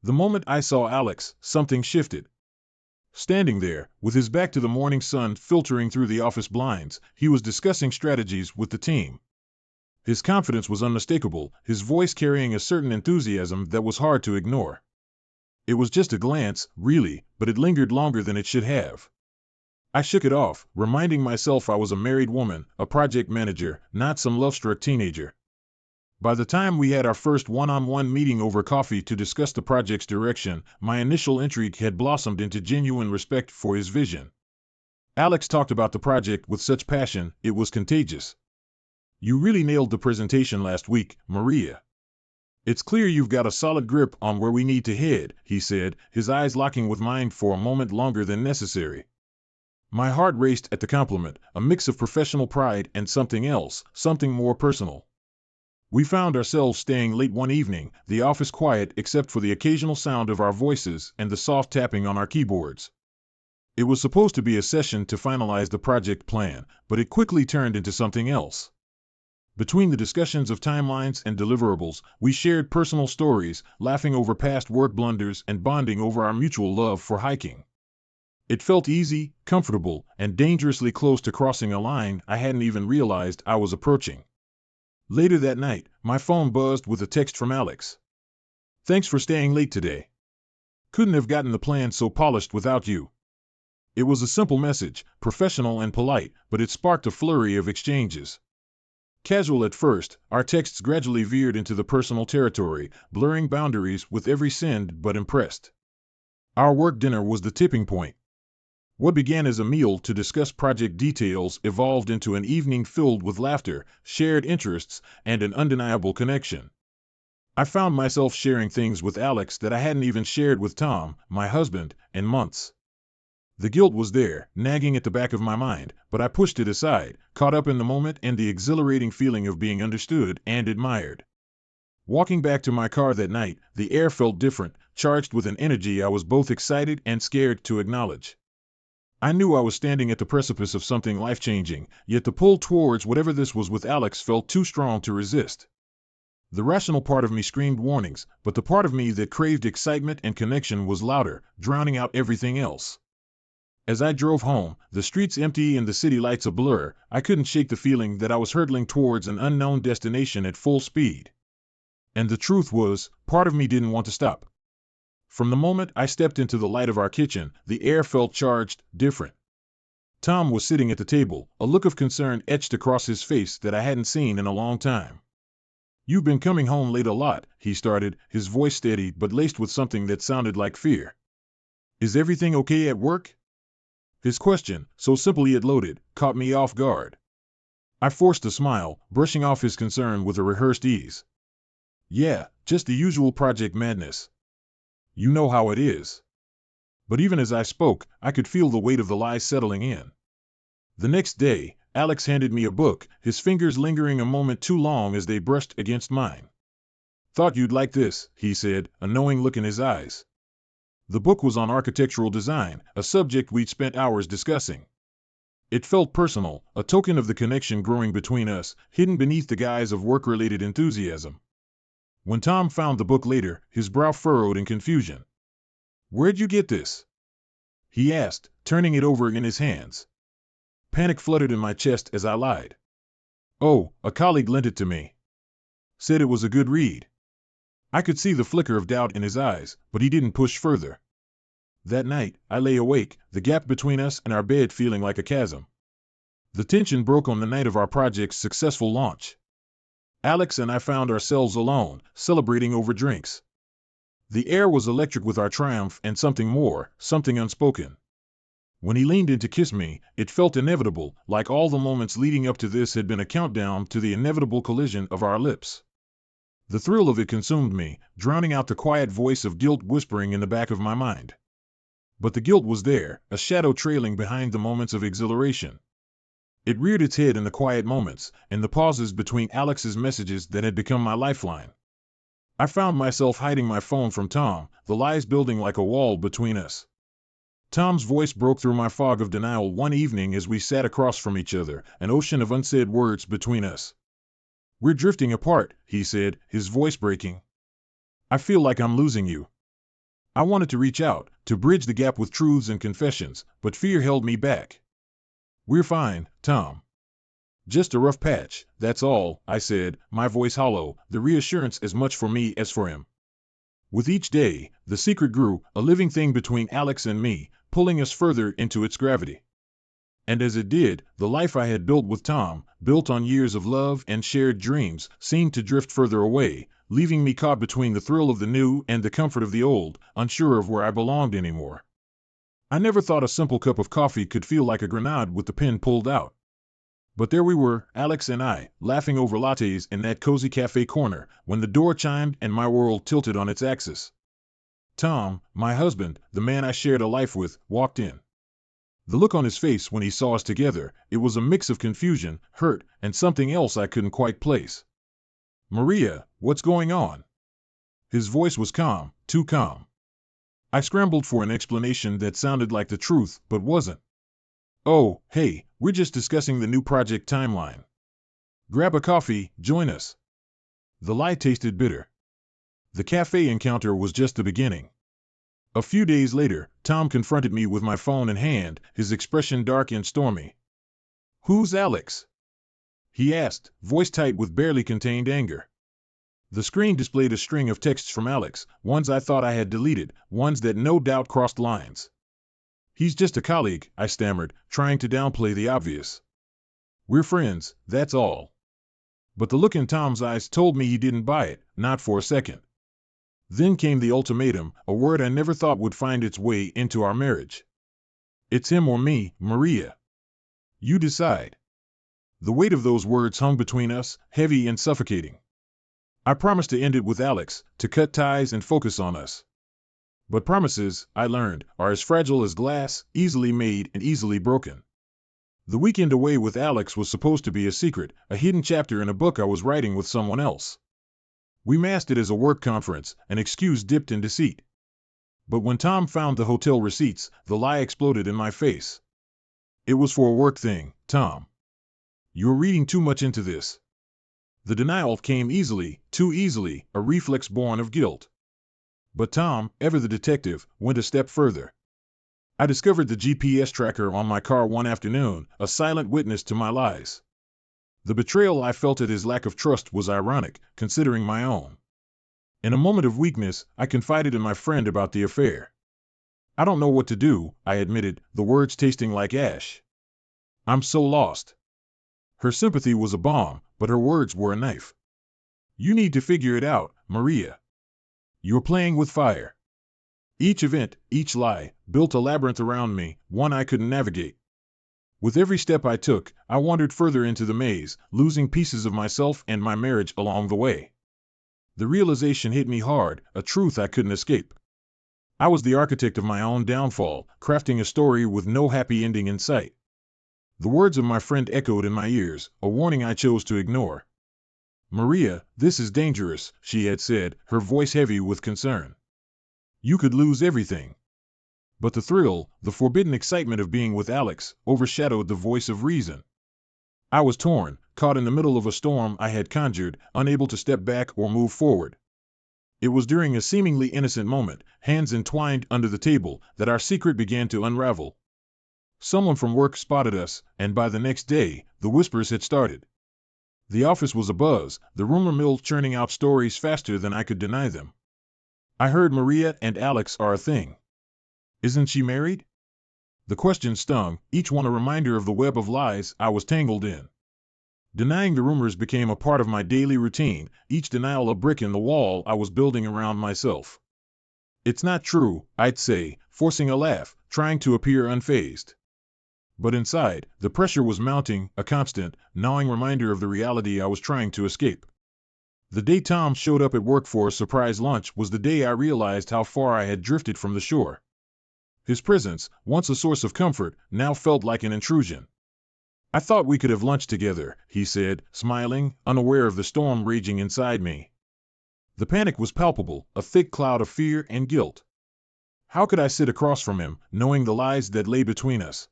The moment I saw Alex, something shifted. Standing there, with his back to the morning sun filtering through the office blinds, he was discussing strategies with the team. His confidence was unmistakable, his voice carrying a certain enthusiasm that was hard to ignore. It was just a glance, really, but it lingered longer than it should have. I shook it off, reminding myself I was a married woman, a project manager, not some love-struck teenager. By the time we had our first one-on-one meeting over coffee to discuss the project's direction, my initial intrigue had blossomed into genuine respect for his vision. Alex talked about the project with such passion, it was contagious. "You really nailed the presentation last week, Maria. It's clear you've got a solid grip on where we need to head," he said, his eyes locking with mine for a moment longer than necessary. My heart raced at the compliment, a mix of professional pride and something else, something more personal. We found ourselves staying late one evening, the office quiet except for the occasional sound of our voices and the soft tapping on our keyboards. It was supposed to be a session to finalize the project plan, but it quickly turned into something else. Between the discussions of timelines and deliverables, we shared personal stories, laughing over past work blunders and bonding over our mutual love for hiking. It felt easy, comfortable, and dangerously close to crossing a line I hadn't even realized I was approaching. Later that night, my phone buzzed with a text from Alex. "Thanks for staying late today. Couldn't have gotten the plan so polished without you." It was a simple message, professional and polite, but it sparked a flurry of exchanges. Casual at first, our texts gradually veered into the personal territory, blurring boundaries with every send but impressed. Our work dinner was the tipping point. What began as a meal to discuss project details evolved into an evening filled with laughter, shared interests, and an undeniable connection. I found myself sharing things with Alex that I hadn't even shared with Tom, my husband, in months. The guilt was there, nagging at the back of my mind, but I pushed it aside, caught up in the moment and the exhilarating feeling of being understood and admired. Walking back to my car that night, the air felt different, charged with an energy I was both excited and scared to acknowledge. I knew I was standing at the precipice of something life-changing, yet the pull towards whatever this was with Alex felt too strong to resist. The rational part of me screamed warnings, but the part of me that craved excitement and connection was louder, drowning out everything else. As I drove home, the streets empty and the city lights a blur, I couldn't shake the feeling that I was hurtling towards an unknown destination at full speed. And the truth was, part of me didn't want to stop. From the moment I stepped into the light of our kitchen, the air felt charged, different. Tom was sitting at the table, a look of concern etched across his face that I hadn't seen in a long time. "You've been coming home late a lot," he started, his voice steady but laced with something that sounded like fear. "Is everything okay at work?" His question, so simple yet loaded, caught me off guard. I forced a smile, brushing off his concern with a rehearsed ease. "Yeah, just the usual project madness. You know how it is." But even as I spoke, I could feel the weight of the lie settling in. The next day, Alex handed me a book, his fingers lingering a moment too long as they brushed against mine. "Thought you'd like this," he said, a knowing look in his eyes. The book was on architectural design, a subject we'd spent hours discussing. It felt personal, a token of the connection growing between us, hidden beneath the guise of work-related enthusiasm. When Tom found the book later, his brow furrowed in confusion. "Where'd you get this?" he asked, turning it over in his hands. Panic fluttered in my chest as I lied. "Oh, a colleague lent it to me. Said it was a good read." I could see the flicker of doubt in his eyes, but he didn't push further. That night, I lay awake, the gap between us and our bed feeling like a chasm. The tension broke on the night of our project's successful launch. Alex and I found ourselves alone, celebrating over drinks. The air was electric with our triumph and something more, something unspoken. When he leaned in to kiss me, it felt inevitable, like all the moments leading up to this had been a countdown to the inevitable collision of our lips. The thrill of it consumed me, drowning out the quiet voice of guilt whispering in the back of my mind. But the guilt was there, a shadow trailing behind the moments of exhilaration. It reared its head in the quiet moments, in the pauses between Alex's messages that had become my lifeline. I found myself hiding my phone from Tom, the lies building like a wall between us. Tom's voice broke through my fog of denial one evening as we sat across from each other, an ocean of unsaid words between us. "We're drifting apart," he said, his voice breaking. "I feel like I'm losing you." I wanted to reach out, to bridge the gap with truths and confessions, but fear held me back. "We're fine, Tom. Just a rough patch, that's all," I said, my voice hollow, the reassurance as much for me as for him. With each day, the secret grew, a living thing between Alex and me, pulling us further into its gravity. And as it did, the life I had built with Tom, built on years of love and shared dreams, seemed to drift further away, leaving me caught between the thrill of the new and the comfort of the old, unsure of where I belonged anymore. I never thought a simple cup of coffee could feel like a grenade with the pin pulled out. But there we were, Alex and I, laughing over lattes in that cozy cafe corner, when the door chimed and my world tilted on its axis. Tom, my husband, the man I shared a life with, walked in. The look on his face when he saw us together, it was a mix of confusion, hurt, and something else I couldn't quite place. "Maria, what's going on?" His voice was calm, too calm. I scrambled for an explanation that sounded like the truth, but wasn't. "Oh, hey, we're just discussing the new project timeline. Grab a coffee, join us." The lie tasted bitter. The cafe encounter was just the beginning. A few days later, Tom confronted me with my phone in hand, his expression dark and stormy. "Who's Alex?" he asked, voice tight with barely contained anger. The screen displayed a string of texts from Alex, ones I thought I had deleted, ones that no doubt crossed lines. "He's just a colleague," I stammered, trying to downplay the obvious. "We're friends, that's all." But the look in Tom's eyes told me he didn't buy it, not for a second. Then came the ultimatum, a word I never thought would find its way into our marriage. "It's him or me, Maria. You decide." The weight of those words hung between us, heavy and suffocating. I promised to end it with Alex, to cut ties and focus on us. But promises, I learned, are as fragile as glass, easily made and easily broken. The weekend away with Alex was supposed to be a secret, a hidden chapter in a book I was writing with someone else. We masked it as a work conference, an excuse dipped in deceit. But when Tom found the hotel receipts, the lie exploded in my face. "It was for a work thing, Tom. You're reading too much into this." The denial came easily, too easily, a reflex born of guilt. But Tom, ever the detective, went a step further. I discovered the GPS tracker on my car one afternoon, a silent witness to my lies. The betrayal I felt at his lack of trust was ironic, considering my own. In a moment of weakness, I confided in my friend about the affair. "I don't know what to do," I admitted, the words tasting like ash. "I'm so lost." Her sympathy was a balm, but her words were a knife. "You need to figure it out, Maria. You're playing with fire." Each event, each lie, built a labyrinth around me, one I couldn't navigate. With every step I took, I wandered further into the maze, losing pieces of myself and my marriage along the way. The realization hit me hard, a truth I couldn't escape. I was the architect of my own downfall, crafting a story with no happy ending in sight. The words of my friend echoed in my ears, a warning I chose to ignore. "Maria, this is dangerous," she had said, her voice heavy with concern. "You could lose everything." But the thrill, the forbidden excitement of being with Alex, overshadowed the voice of reason. I was torn, caught in the middle of a storm I had conjured, unable to step back or move forward. It was during a seemingly innocent moment, hands entwined under the table, that our secret began to unravel. Someone from work spotted us, and by the next day, the whispers had started. The office was abuzz, the rumor mill churning out stories faster than I could deny them. "I heard Maria and Alex are a thing. Isn't she married?" The question stung, each one a reminder of the web of lies I was tangled in. Denying the rumors became a part of my daily routine, each denial a brick in the wall I was building around myself. "It's not true," I'd say, forcing a laugh, trying to appear unfazed. But inside, the pressure was mounting, a constant, gnawing reminder of the reality I was trying to escape. The day Tom showed up at work for a surprise lunch was the day I realized how far I had drifted from the shore. His presence, once a source of comfort, now felt like an intrusion. "I thought we could have lunch together," he said, smiling, unaware of the storm raging inside me. The panic was palpable, a thick cloud of fear and guilt. How could I sit across from him, knowing the lies that lay between us?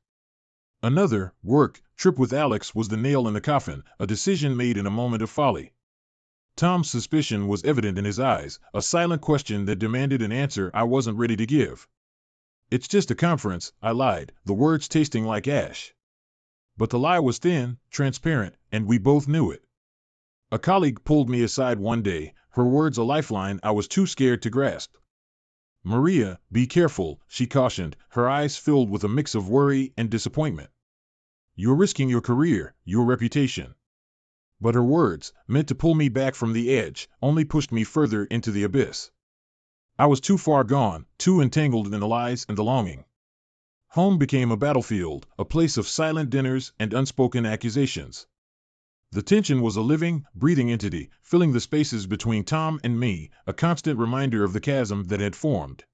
Another, work, trip with Alex was the nail in the coffin, a decision made in a moment of folly. Tom's suspicion was evident in his eyes, a silent question that demanded an answer I wasn't ready to give. "It's just a conference," I lied, the words tasting like ash. But the lie was thin, transparent, and we both knew it. A colleague pulled me aside one day, her words a lifeline I was too scared to grasp. "Maria, be careful," she cautioned, her eyes filled with a mix of worry and disappointment. "You're risking your career, your reputation." But her words, meant to pull me back from the edge, only pushed me further into the abyss. I was too far gone, too entangled in the lies and the longing. Home became a battlefield, a place of silent dinners and unspoken accusations. The tension was a living, breathing entity, filling the spaces between Tom and me, a constant reminder of the chasm that had formed.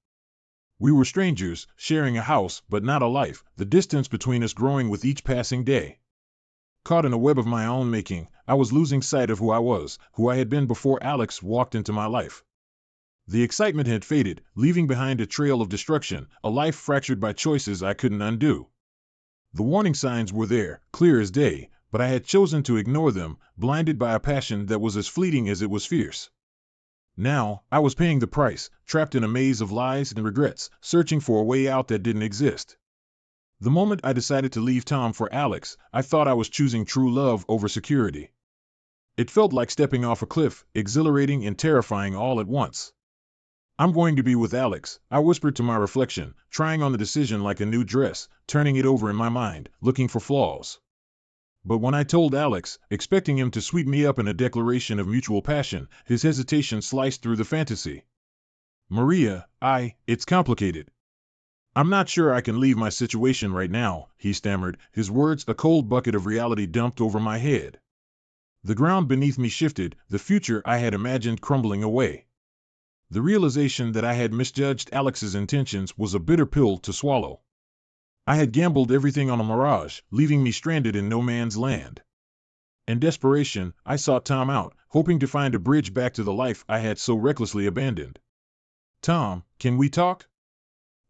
We were strangers, sharing a house, but not a life, the distance between us growing with each passing day. Caught in a web of my own making, I was losing sight of who I was, who I had been before Alex walked into my life. The excitement had faded, leaving behind a trail of destruction, a life fractured by choices I couldn't undo. The warning signs were there, clear as day, but I had chosen to ignore them, blinded by a passion that was as fleeting as it was fierce. Now, I was paying the price, trapped in a maze of lies and regrets, searching for a way out that didn't exist. The moment I decided to leave Tom for Alex, I thought I was choosing true love over security. It felt like stepping off a cliff, exhilarating and terrifying all at once. "I'm going to be with Alex," I whispered to my reflection, trying on the decision like a new dress, turning it over in my mind, looking for flaws. But when I told Alex, expecting him to sweep me up in a declaration of mutual passion, his hesitation sliced through the fantasy. "Maria, it's complicated. I'm not sure I can leave my situation right now," he stammered, his words a cold bucket of reality dumped over my head. The ground beneath me shifted, the future I had imagined crumbling away. The realization that I had misjudged Alex's intentions was a bitter pill to swallow. I had gambled everything on a mirage, leaving me stranded in no man's land. In desperation, I sought Tom out, hoping to find a bridge back to the life I had so recklessly abandoned. "Tom, can we talk?"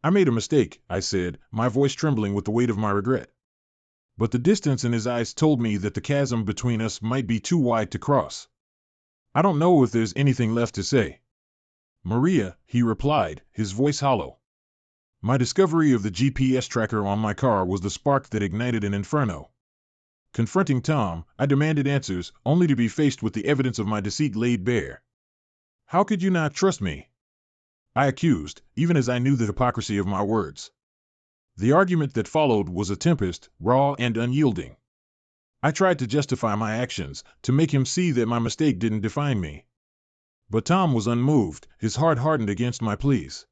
"I made a mistake," I said, my voice trembling with the weight of my regret. But the distance in his eyes told me that the chasm between us might be too wide to cross. "I don't know if there's anything left to say." "Maria," he replied, his voice hollow. My discovery of the GPS tracker on my car was the spark that ignited an inferno. Confronting Tom, I demanded answers, only to be faced with the evidence of my deceit laid bare. "How could you not trust me?" I accused, even as I knew the hypocrisy of my words. The argument that followed was a tempest, raw and unyielding. I tried to justify my actions, to make him see that my mistake didn't define me. But Tom was unmoved, his heart hardened against my pleas.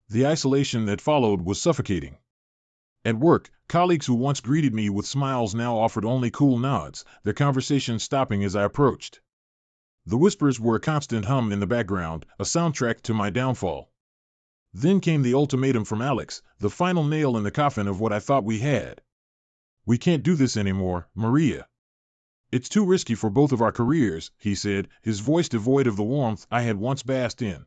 The isolation that followed was suffocating. At work, colleagues who once greeted me with smiles now offered only cool nods, their conversations stopping as I approached. The whispers were a constant hum in the background, a soundtrack to my downfall. Then came the ultimatum from Alex, the final nail in the coffin of what I thought we had. "We can't do this anymore, Maria. It's too risky for both of our careers," he said, his voice devoid of the warmth I had once basked in.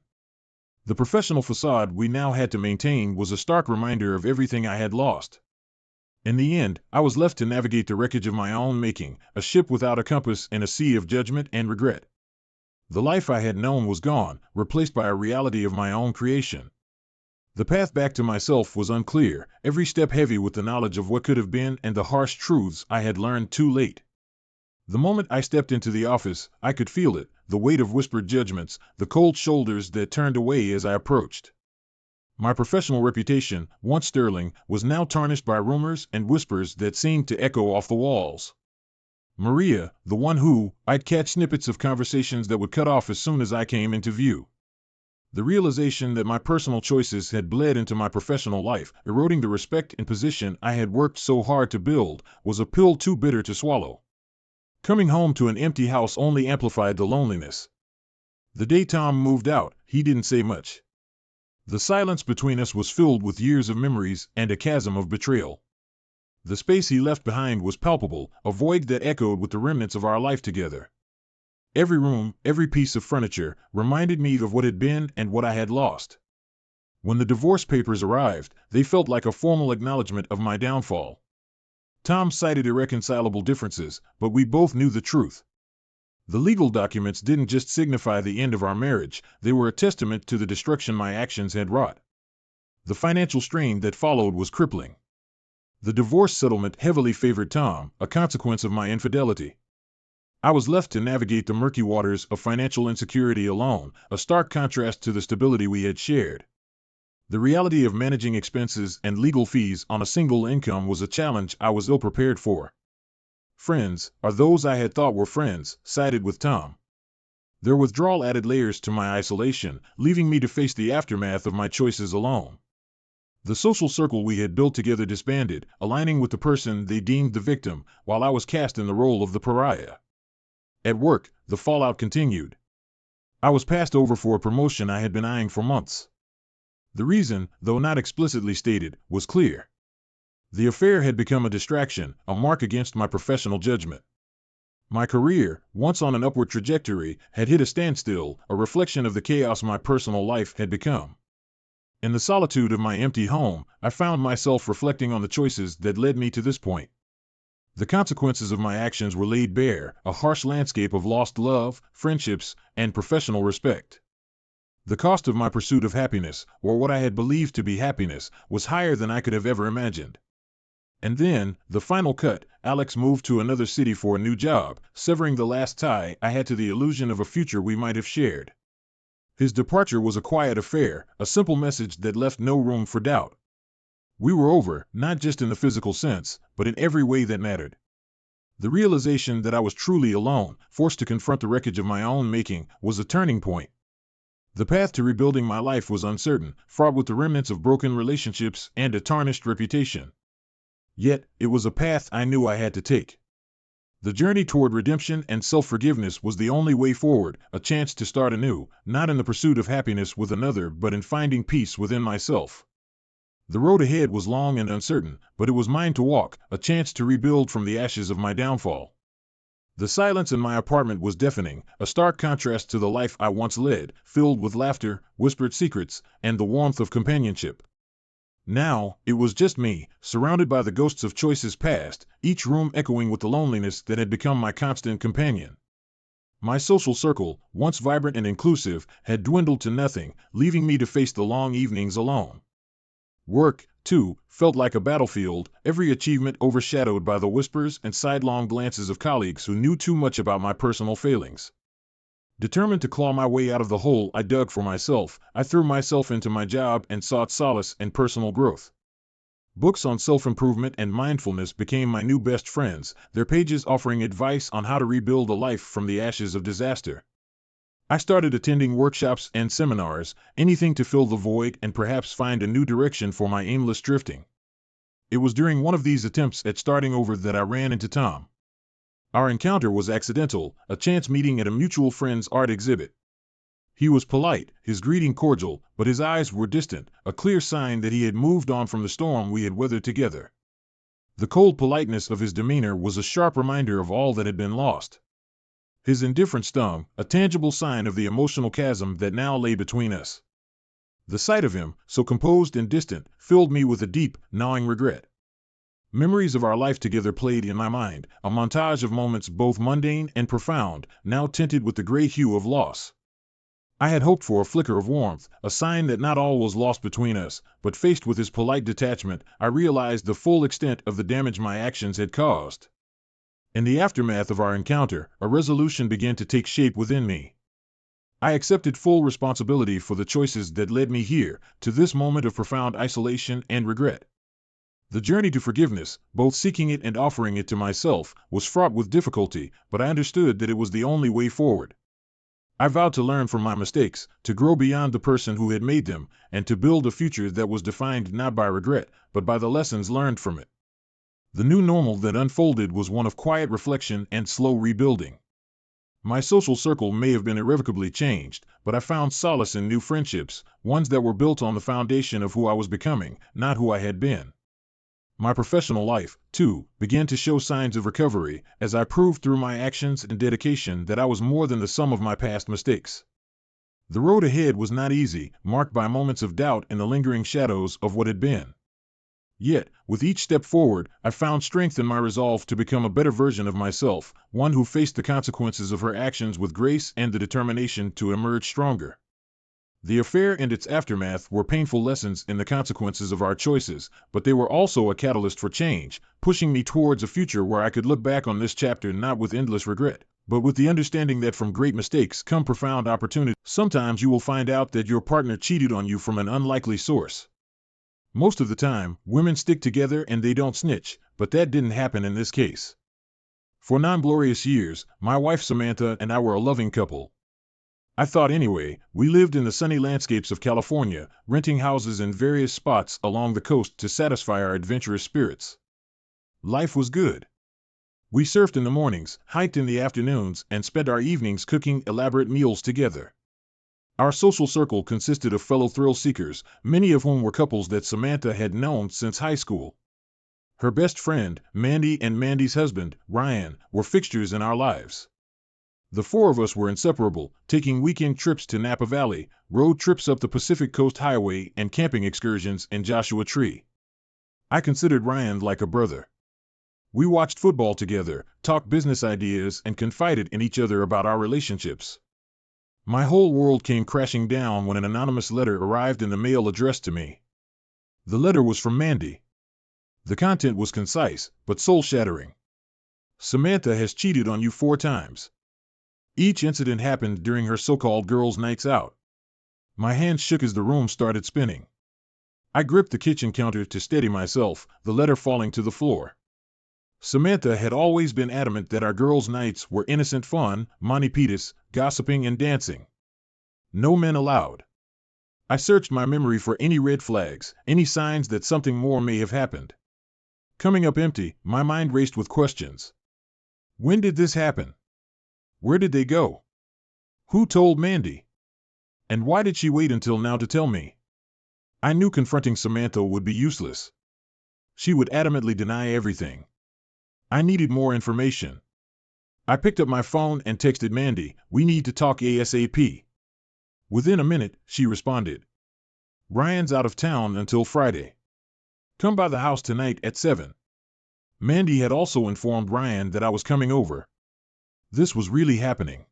The professional facade we now had to maintain was a stark reminder of everything I had lost. In the end, I was left to navigate the wreckage of my own making, a ship without a compass in a sea of judgment and regret. The life I had known was gone, replaced by a reality of my own creation. The path back to myself was unclear, every step heavy with the knowledge of what could have been and the harsh truths I had learned too late. The moment I stepped into the office, I could feel it, the weight of whispered judgments, the cold shoulders that turned away as I approached. My professional reputation, once sterling, was now tarnished by rumors and whispers that seemed to echo off the walls. Maria, the one who, I'd catch snippets of conversations that would cut off as soon as I came into view. The realization that my personal choices had bled into my professional life, eroding the respect and position I had worked so hard to build, was a pill too bitter to swallow. Coming home to an empty house only amplified the loneliness. The day Tom moved out, he didn't say much. The silence between us was filled with years of memories and a chasm of betrayal. The space he left behind was palpable, a void that echoed with the remnants of our life together. Every room, every piece of furniture, reminded me of what had been and what I had lost. When the divorce papers arrived, they felt like a formal acknowledgement of my downfall. Tom cited irreconcilable differences, but we both knew the truth. The legal documents didn't just signify the end of our marriage, they were a testament to the destruction my actions had wrought. The financial strain that followed was crippling. The divorce settlement heavily favored Tom, a consequence of my infidelity. I was left to navigate the murky waters of financial insecurity alone, a stark contrast to the stability we had shared. The reality of managing expenses and legal fees on a single income was a challenge I was ill-prepared for. Friends, or those I had thought were friends, sided with Tom. Their withdrawal added layers to my isolation, leaving me to face the aftermath of my choices alone. The social circle we had built together disbanded, aligning with the person they deemed the victim, while I was cast in the role of the pariah. At work, the fallout continued. I was passed over for a promotion I had been eyeing for months. The reason, though not explicitly stated, was clear. The affair had become a distraction, a mark against my professional judgment. My career, once on an upward trajectory, had hit a standstill, a reflection of the chaos my personal life had become. In the solitude of my empty home, I found myself reflecting on the choices that led me to this point. The consequences of my actions were laid bare, a harsh landscape of lost love, friendships, and professional respect. The cost of my pursuit of happiness, or what I had believed to be happiness, was higher than I could have ever imagined. And then, the final cut, Alex moved to another city for a new job, severing the last tie I had to the illusion of a future we might have shared. His departure was a quiet affair, a simple message that left no room for doubt. We were over, not just in the physical sense, but in every way that mattered. The realization that I was truly alone, forced to confront the wreckage of my own making, was a turning point. The path to rebuilding my life was uncertain, fraught with the remnants of broken relationships and a tarnished reputation. Yet, it was a path I knew I had to take. The journey toward redemption and self-forgiveness was the only way forward, a chance to start anew, not in the pursuit of happiness with another but in finding peace within myself. The road ahead was long and uncertain, but it was mine to walk, a chance to rebuild from the ashes of my downfall. The silence in my apartment was deafening, a stark contrast to the life I once led, filled with laughter, whispered secrets, and the warmth of companionship. Now, it was just me, surrounded by the ghosts of choices past, each room echoing with the loneliness that had become my constant companion. My social circle, once vibrant and inclusive, had dwindled to nothing, leaving me to face the long evenings alone. Work, too, felt like a battlefield, every achievement overshadowed by the whispers and sidelong glances of colleagues who knew too much about my personal failings. Determined to claw my way out of the hole I dug for myself, I threw myself into my job and sought solace in personal growth. Books on self-improvement and mindfulness became my new best friends, their pages offering advice on how to rebuild a life from the ashes of disaster. I started attending workshops and seminars, anything to fill the void and perhaps find a new direction for my aimless drifting. It was during one of these attempts at starting over that I ran into Tom. Our encounter was accidental, a chance meeting at a mutual friend's art exhibit. He was polite, his greeting cordial, but his eyes were distant, a clear sign that he had moved on from the storm we had weathered together. The cold politeness of his demeanor was a sharp reminder of all that had been lost. His indifference stung, a tangible sign of the emotional chasm that now lay between us. The sight of him, so composed and distant, filled me with a deep, gnawing regret. Memories of our life together played in my mind, a montage of moments both mundane and profound, now tinted with the gray hue of loss. I had hoped for a flicker of warmth, a sign that not all was lost between us, but faced with his polite detachment, I realized the full extent of the damage my actions had caused. In the aftermath of our encounter, a resolution began to take shape within me. I accepted full responsibility for the choices that led me here, to this moment of profound isolation and regret. The journey to forgiveness, both seeking it and offering it to myself, was fraught with difficulty, but I understood that it was the only way forward. I vowed to learn from my mistakes, to grow beyond the person who had made them, and to build a future that was defined not by regret, but by the lessons learned from it. The new normal that unfolded was one of quiet reflection and slow rebuilding. My social circle may have been irrevocably changed, but I found solace in new friendships, ones that were built on the foundation of who I was becoming, not who I had been. My professional life, too, began to show signs of recovery, as I proved through my actions and dedication that I was more than the sum of my past mistakes. The road ahead was not easy, marked by moments of doubt and the lingering shadows of what had been. Yet, with each step forward, I found strength in my resolve to become a better version of myself, one who faced the consequences of her actions with grace and the determination to emerge stronger. The affair and its aftermath were painful lessons in the consequences of our choices, but they were also a catalyst for change, pushing me towards a future where I could look back on this chapter not with endless regret, but with the understanding that from great mistakes come profound opportunity. Sometimes you will find out that your partner cheated on you from an unlikely source. Most of the time, women stick together and they don't snitch, but that didn't happen in this case. For 9 glorious years, my wife Samantha and I were a loving couple. I thought anyway. We lived in the sunny landscapes of California, renting houses in various spots along the coast to satisfy our adventurous spirits. Life was good. We surfed in the mornings, hiked in the afternoons, and spent our evenings cooking elaborate meals together. Our social circle consisted of fellow thrill-seekers, many of whom were couples that Samantha had known since high school. Her best friend, Mandy, and Mandy's husband, Ryan, were fixtures in our lives. The four of us were inseparable, taking weekend trips to Napa Valley, road trips up the Pacific Coast Highway, and camping excursions in Joshua Tree. I considered Ryan like a brother. We watched football together, talked business ideas, and confided in each other about our relationships. My whole world came crashing down when an anonymous letter arrived in the mail addressed to me. The letter was from Mandy. The content was concise, but soul-shattering. Samantha has cheated on you 4 times. Each incident happened during her so-called girls' nights out. My hands shook as the room started spinning. I gripped the kitchen counter to steady myself, the letter falling to the floor. Samantha had always been adamant that our girls' nights were innocent fun, Monty Python, gossiping, and dancing. No men allowed. I searched my memory for any red flags, any signs that something more may have happened. Coming up empty, my mind raced with questions. When did this happen? Where did they go? Who told Mandy? And why did she wait until now to tell me? I knew confronting Samantha would be useless. She would adamantly deny everything. I needed more information. I picked up my phone and texted Mandy, "We need to talk ASAP." Within a minute, she responded. "Ryan's out of town until Friday. Come by the house tonight at 7. Mandy had also informed Ryan that I was coming over. This was really happening.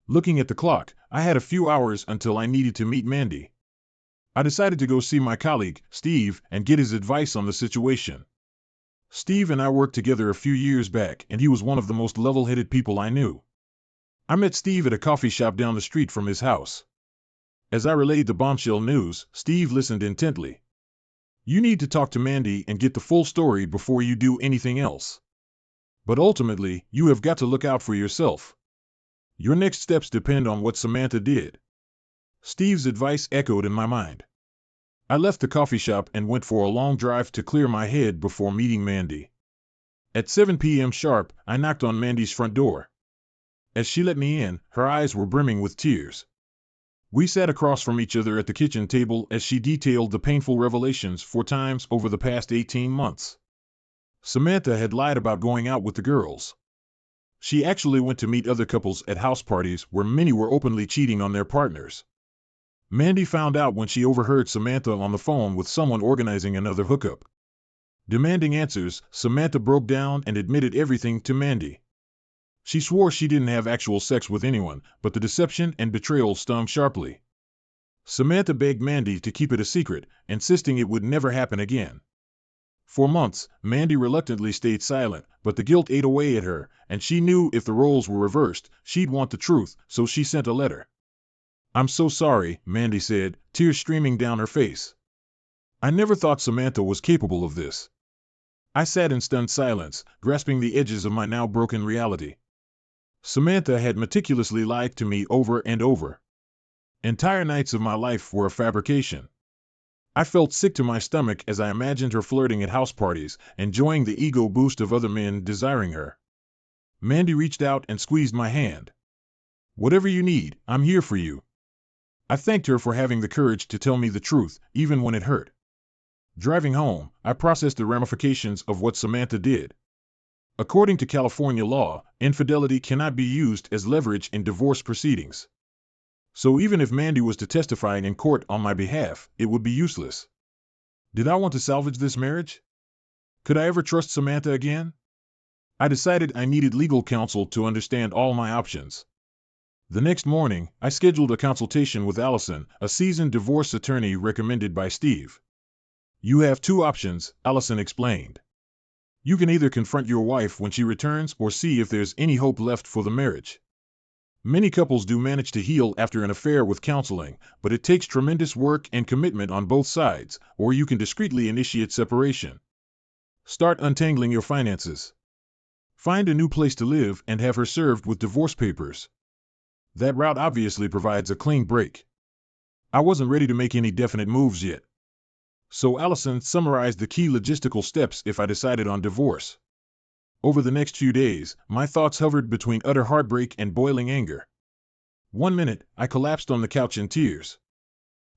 Looking at the clock, I had a few hours until I needed to meet Mandy. I decided to go see my colleague, Steve, and get his advice on the situation. Steve and I worked together a few years back, and he was one of the most level-headed people I knew. I met Steve at a coffee shop down the street from his house. As I relayed the bombshell news, Steve listened intently. "You need to talk to Mandy and get the full story before you do anything else. But ultimately, you have got to look out for yourself. Your next steps depend on what Samantha did." Steve's advice echoed in my mind. I left the coffee shop and went for a long drive to clear my head before meeting Mandy. At 7 p.m. sharp, I knocked on Mandy's front door. As she let me in, her eyes were brimming with tears. We sat across from each other at the kitchen table as she detailed the painful revelations 4 times over the past 18 months. Samantha had lied about going out with the girls. She actually went to meet other couples at house parties where many were openly cheating on their partners. Mandy found out when she overheard Samantha on the phone with someone organizing another hookup. Demanding answers, Samantha broke down and admitted everything to Mandy. She swore she didn't have actual sex with anyone, but the deception and betrayal stung sharply. Samantha begged Mandy to keep it a secret, insisting it would never happen again. For months, Mandy reluctantly stayed silent, but the guilt ate away at her, and she knew if the roles were reversed, she'd want the truth, so she sent a letter. "I'm so sorry," Mandy said, tears streaming down her face. "I never thought Samantha was capable of this." I sat in stunned silence, grasping the edges of my now broken reality. Samantha had meticulously lied to me over and over. Entire nights of my life were a fabrication. I felt sick to my stomach as I imagined her flirting at house parties, enjoying the ego boost of other men desiring her. Mandy reached out and squeezed my hand. "Whatever you need, I'm here for you." I thanked her for having the courage to tell me the truth, even when it hurt. Driving home, I processed the ramifications of what Samantha did. According to California law, infidelity cannot be used as leverage in divorce proceedings. So even if Mandy was to testify in court on my behalf, it would be useless. Did I want to salvage this marriage? Could I ever trust Samantha again? I decided I needed legal counsel to understand all my options. The next morning, I scheduled a consultation with Allison, a seasoned divorce attorney recommended by Steve. You have two options, Allison explained. You can either confront your wife when she returns or see if there's any hope left for the marriage. Many couples do manage to heal after an affair with counseling, but it takes tremendous work and commitment on both sides, or you can discreetly initiate separation. Start untangling your finances. Find a new place to live and have her served with divorce papers. That route obviously provides a clean break. I wasn't ready to make any definite moves yet. So Allison summarized the key logistical steps if I decided on divorce. Over the next few days, my thoughts hovered between utter heartbreak and boiling anger. One minute, I collapsed on the couch in tears.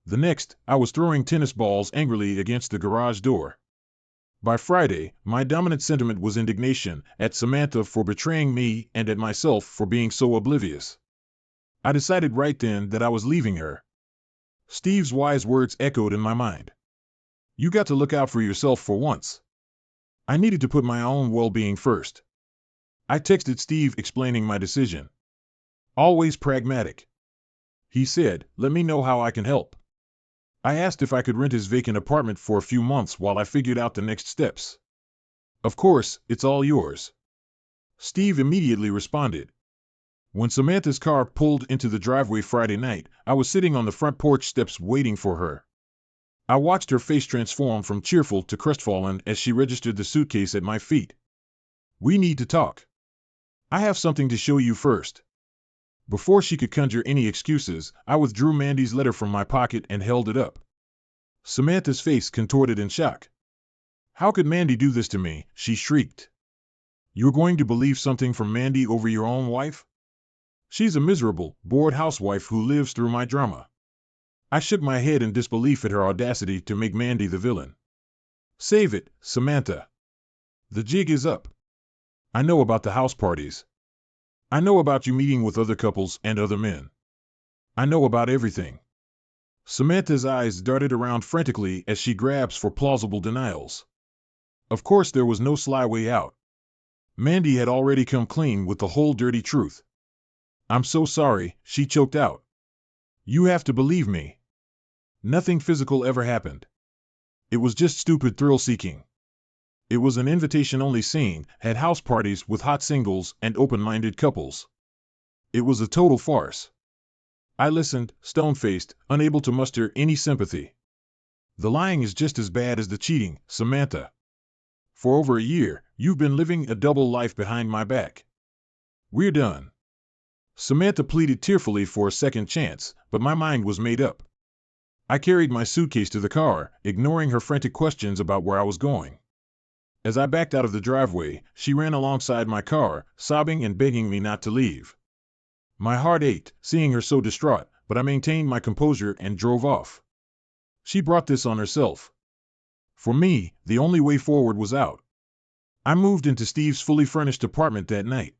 The next, I was throwing tennis balls angrily against the garage door. By Friday, my dominant sentiment was indignation at Samantha for betraying me and at myself for being so oblivious. I decided right then that I was leaving her. Steve's wise words echoed in my mind. You got to look out for yourself for once. I needed to put my own well-being first. I texted Steve explaining my decision. Always pragmatic. He said, let me know how I can help. I asked if I could rent his vacant apartment for a few months while I figured out the next steps. Of course, it's all yours. Steve immediately responded. When Samantha's car pulled into the driveway Friday night, I was sitting on the front porch steps waiting for her. I watched her face transform from cheerful to crestfallen as she registered the suitcase at my feet. We need to talk. I have something to show you first. Before she could conjure any excuses, I withdrew Mandy's letter from my pocket and held it up. Samantha's face contorted in shock. How could Mandy do this to me? She shrieked. You're going to believe something from Mandy over your own wife? She's a miserable, bored housewife who lives through my drama. I shook my head in disbelief at her audacity to make Mandy the villain. Save it, Samantha. The jig is up. I know about the house parties. I know about you meeting with other couples and other men. I know about everything. Samantha's eyes darted around frantically as she grabs for plausible denials. Of course there was no sly way out. Mandy had already come clean with the whole dirty truth. I'm so sorry, she choked out. You have to believe me. Nothing physical ever happened. It was just stupid thrill-seeking. It was an invitation-only scene, had house parties with hot singles and open-minded couples. It was a total farce. I listened, stone-faced, unable to muster any sympathy. The lying is just as bad as the cheating, Samantha. For over a year, you've been living a double life behind my back. We're done. Samantha pleaded tearfully for a second chance, but my mind was made up. I carried my suitcase to the car, ignoring her frantic questions about where I was going. As I backed out of the driveway, she ran alongside my car, sobbing and begging me not to leave. My heart ached, seeing her so distraught, but I maintained my composure and drove off. She brought this on herself. For me, the only way forward was out. I moved into Steve's fully furnished apartment that night.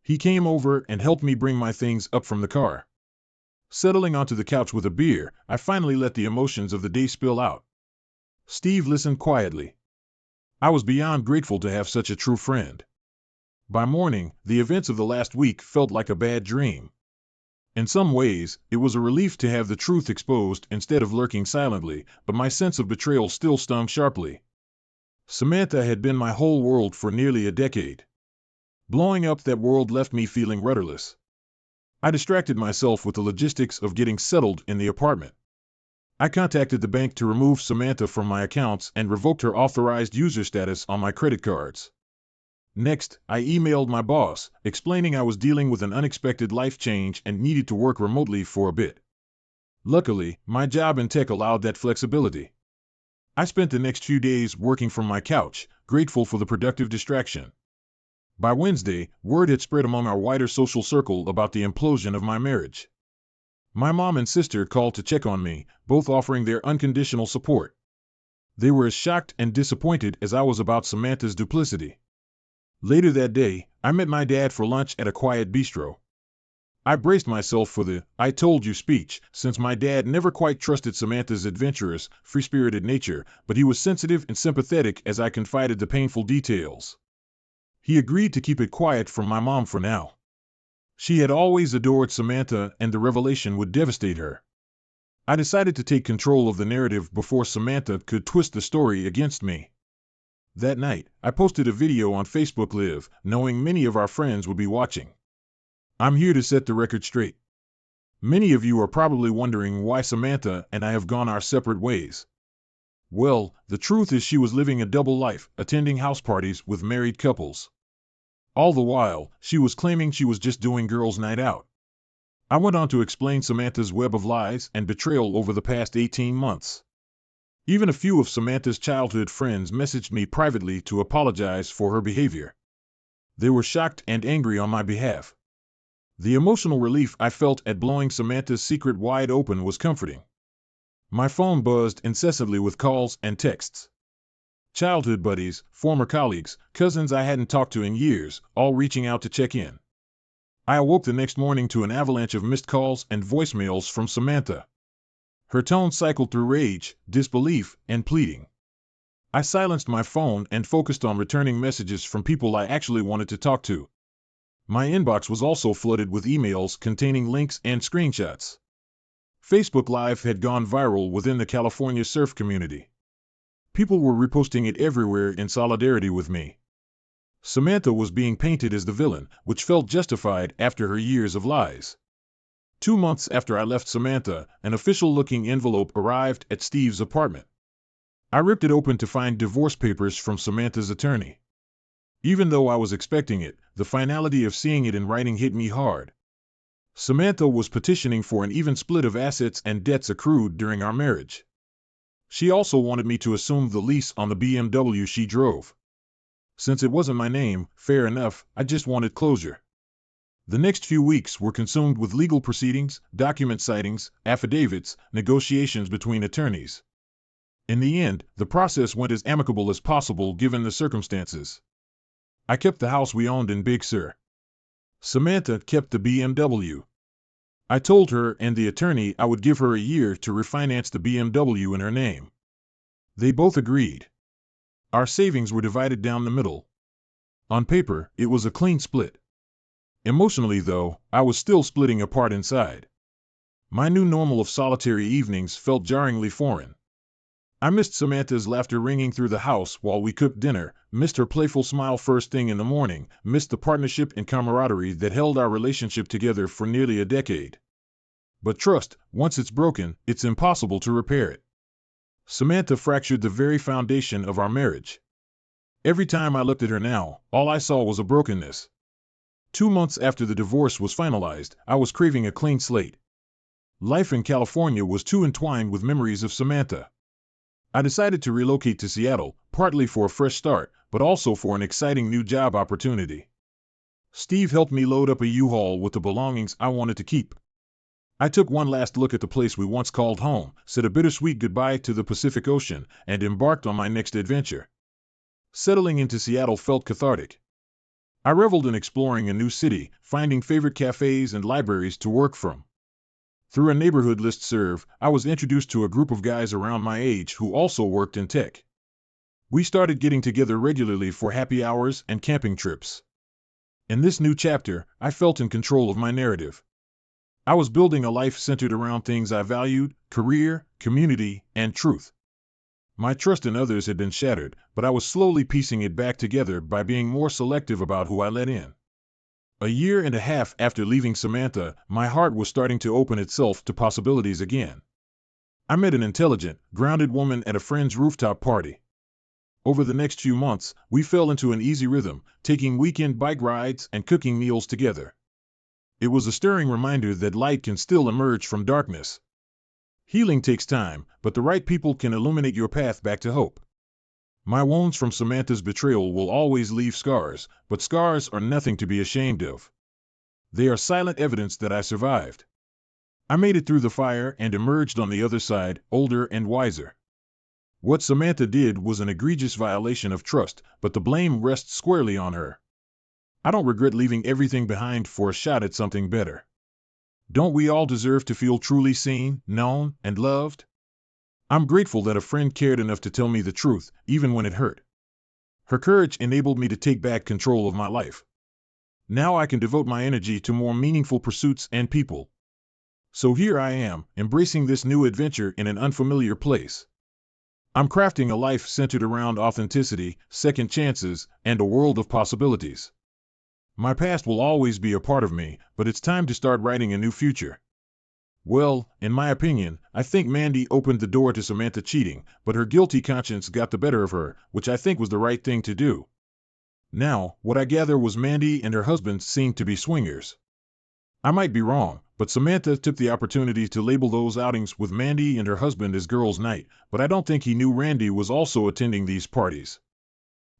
He came over and helped me bring my things up from the car. Settling onto the couch with a beer, I finally let the emotions of the day spill out. Steve listened quietly. I was beyond grateful to have such a true friend. By morning, the events of the last week felt like a bad dream. In some ways, it was a relief to have the truth exposed instead of lurking silently, but my sense of betrayal still stung sharply. Samantha had been my whole world for nearly a decade. Blowing up that world left me feeling rudderless. I distracted myself with the logistics of getting settled in the apartment. I contacted the bank to remove Samantha from my accounts and revoked her authorized user status on my credit cards. Next, I emailed my boss, explaining I was dealing with an unexpected life change and needed to work remotely for a bit. Luckily, my job in tech allowed that flexibility. I spent the next few days working from my couch, grateful for the productive distraction. By Wednesday, word had spread among our wider social circle about the implosion of my marriage. My mom and sister called to check on me, both offering their unconditional support. They were as shocked and disappointed as I was about Samantha's duplicity. Later that day, I met my dad for lunch at a quiet bistro. I braced myself for the "I told you" speech, since my dad never quite trusted Samantha's adventurous, free-spirited nature, but he was sensitive and sympathetic as I confided the painful details. He agreed to keep it quiet from my mom for now. She had always adored Samantha, and the revelation would devastate her. I decided to take control of the narrative before Samantha could twist the story against me. That night, I posted a video on Facebook Live, knowing many of our friends would be watching. I'm here to set the record straight. Many of you are probably wondering why Samantha and I have gone our separate ways. Well, the truth is she was living a double life, attending house parties with married couples. All the while, she was claiming she was just doing girls' night out. I went on to explain Samantha's web of lies and betrayal over the past 18 months. Even a few of Samantha's childhood friends messaged me privately to apologize for her behavior. They were shocked and angry on my behalf. The emotional relief I felt at blowing Samantha's secret wide open was comforting. My phone buzzed incessantly with calls and texts. Childhood buddies, former colleagues, cousins I hadn't talked to in years, all reaching out to check in. I awoke the next morning to an avalanche of missed calls and voicemails from Samantha. Her tone cycled through rage, disbelief, and pleading. I silenced my phone and focused on returning messages from people I actually wanted to talk to. My inbox was also flooded with emails containing links and screenshots. Facebook Live had gone viral within the California surf community. People were reposting it everywhere in solidarity with me. Samantha was being painted as the villain, which felt justified after her years of lies. 2 months after I left Samantha, an official-looking envelope arrived at Steve's apartment. I ripped it open to find divorce papers from Samantha's attorney. Even though I was expecting it, the finality of seeing it in writing hit me hard. Samantha was petitioning for an even split of assets and debts accrued during our marriage. She also wanted me to assume the lease on the BMW she drove. Since it wasn't my name, fair enough, I just wanted closure. The next few weeks were consumed with legal proceedings, document sightings, affidavits, negotiations between attorneys. In the end, the process went as amicable as possible given the circumstances. I kept the house we owned in Big Sur. Samantha kept the BMW. I told her and the attorney I would give her a year to refinance the BMW in her name. They both agreed. Our savings were divided down the middle. On paper, it was a clean split. Emotionally, though, I was still splitting apart inside. My new normal of solitary evenings felt jarringly foreign. I missed Samantha's laughter ringing through the house while we cooked dinner, missed her playful smile first thing in the morning, missed the partnership and camaraderie that held our relationship together for nearly a decade. But trust, once it's broken, it's impossible to repair it. Samantha fractured the very foundation of our marriage. Every time I looked at her now, all I saw was a brokenness. 2 months after the divorce was finalized, I was craving a clean slate. Life in California was too entwined with memories of Samantha. I decided to relocate to Seattle, partly for a fresh start, but also for an exciting new job opportunity. Steve helped me load up a U-Haul with the belongings I wanted to keep. I took one last look at the place we once called home, said a bittersweet goodbye to the Pacific Ocean, and embarked on my next adventure. Settling into Seattle felt cathartic. I reveled in exploring a new city, finding favorite cafes and libraries to work from. Through a neighborhood listserv, I was introduced to a group of guys around my age who also worked in tech. We started getting together regularly for happy hours and camping trips. In this new chapter, I felt in control of my narrative. I was building a life centered around things I valued: career, community, and truth. My trust in others had been shattered, but I was slowly piecing it back together by being more selective about who I let in. A year and a half after leaving Samantha, my heart was starting to open itself to possibilities again. I met an intelligent, grounded woman at a friend's rooftop party. Over the next few months, we fell into an easy rhythm, taking weekend bike rides and cooking meals together. It was a stirring reminder that light can still emerge from darkness. Healing takes time, but the right people can illuminate your path back to hope. My wounds from Samantha's betrayal will always leave scars, but scars are nothing to be ashamed of. They are silent evidence that I survived. I made it through the fire and emerged on the other side, older and wiser. What Samantha did was an egregious violation of trust, but the blame rests squarely on her. I don't regret leaving everything behind for a shot at something better. Don't we all deserve to feel truly seen, known, and loved? I'm grateful that a friend cared enough to tell me the truth, even when it hurt. Her courage enabled me to take back control of my life. Now I can devote my energy to more meaningful pursuits and people. So here I am, embracing this new adventure in an unfamiliar place. I'm crafting a life centered around authenticity, second chances, and a world of possibilities. My past will always be a part of me, but it's time to start writing a new future. Well, in my opinion, I think Mandy opened the door to Samantha cheating, but her guilty conscience got the better of her, which I think was the right thing to do. Now, what I gather was Mandy and her husband seemed to be swingers. I might be wrong, but Samantha took the opportunity to label those outings with Mandy and her husband as girls' night, but I don't think he knew Randy was also attending these parties.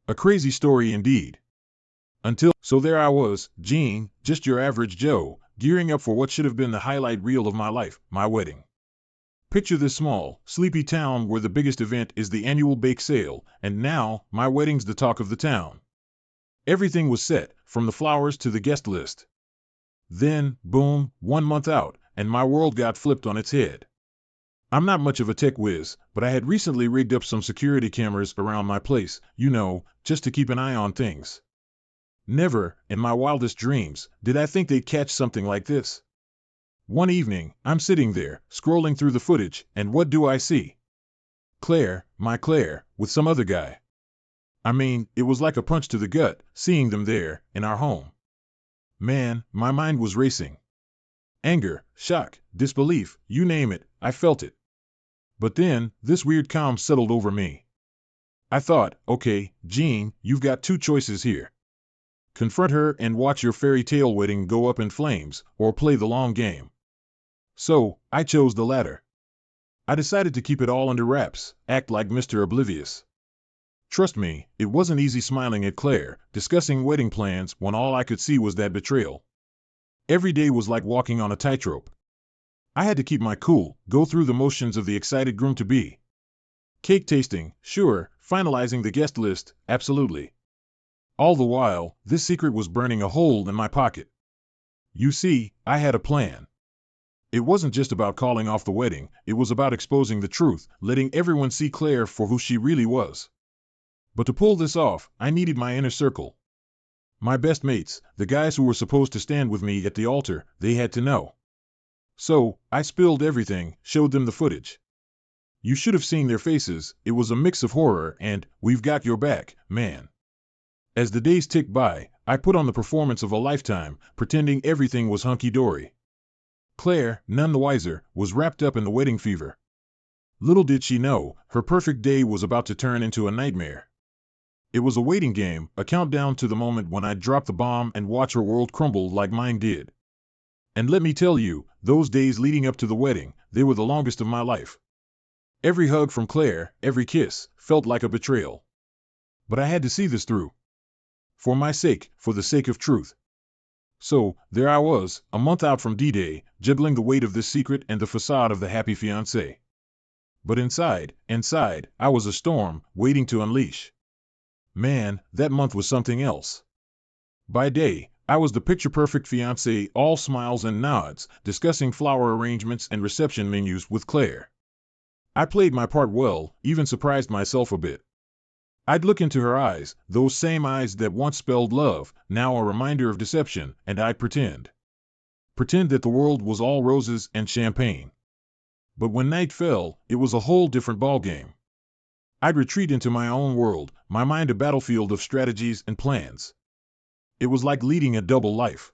A crazy story indeed. So there I was, Gene, just your average Joe, gearing up for what should have been the highlight reel of my life, my wedding. Picture this small, sleepy town where the biggest event is the annual bake sale, and now, my wedding's the talk of the town. Everything was set, from the flowers to the guest list. Then, boom, 1 month out, and my world got flipped on its head. I'm not much of a tech whiz, but I had recently rigged up some security cameras around my place, just to keep an eye on things. Never, in my wildest dreams, did I think they'd catch something like this. One evening, I'm sitting there, scrolling through the footage, and what do I see? Claire, my Claire, with some other guy. I mean, it was like a punch to the gut, seeing them there, in our home. Man, my mind was racing. Anger, shock, disbelief, you name it, I felt it. But then, this weird calm settled over me. I thought, okay, Gene, you've got 2 choices here. Confront her and watch your fairy tale wedding go up in flames, or play the long game. So, I chose the latter. I decided to keep it all under wraps, act like Mr. Oblivious. Trust me, it wasn't easy smiling at Claire, discussing wedding plans when all I could see was that betrayal. Every day was like walking on a tightrope. I had to keep my cool, go through the motions of the excited groom-to-be. Cake tasting, sure, finalizing the guest list, absolutely. All the while, this secret was burning a hole in my pocket. You see, I had a plan. It wasn't just about calling off the wedding, it was about exposing the truth, letting everyone see Claire for who she really was. But to pull this off, I needed my inner circle. My best mates, the guys who were supposed to stand with me at the altar, they had to know. So, I spilled everything, showed them the footage. You should have seen their faces, it was a mix of horror and, we've got your back, man. As the days ticked by, I put on the performance of a lifetime, pretending everything was hunky-dory. Claire, none the wiser, was wrapped up in the wedding fever. Little did she know, her perfect day was about to turn into a nightmare. It was a waiting game, a countdown to the moment when I'd drop the bomb and watch her world crumble like mine did. And let me tell you, those days leading up to the wedding, they were the longest of my life. Every hug from Claire, every kiss, felt like a betrayal. But I had to see this through. For my sake, for the sake of truth. So, there I was, a month out from D-Day, juggling the weight of this secret and the facade of the happy fiancé. But inside, I was a storm, waiting to unleash. Man, that month was something else. By day, I was the picture-perfect fiancé, all smiles and nods, discussing flower arrangements and reception menus with Claire. I played my part well, even surprised myself a bit. I'd look into her eyes, those same eyes that once spelled love, now a reminder of deception, and I'd pretend. Pretend that the world was all roses and champagne. But when night fell, it was a whole different ballgame. I'd retreat into my own world, my mind a battlefield of strategies and plans. It was like leading a double life.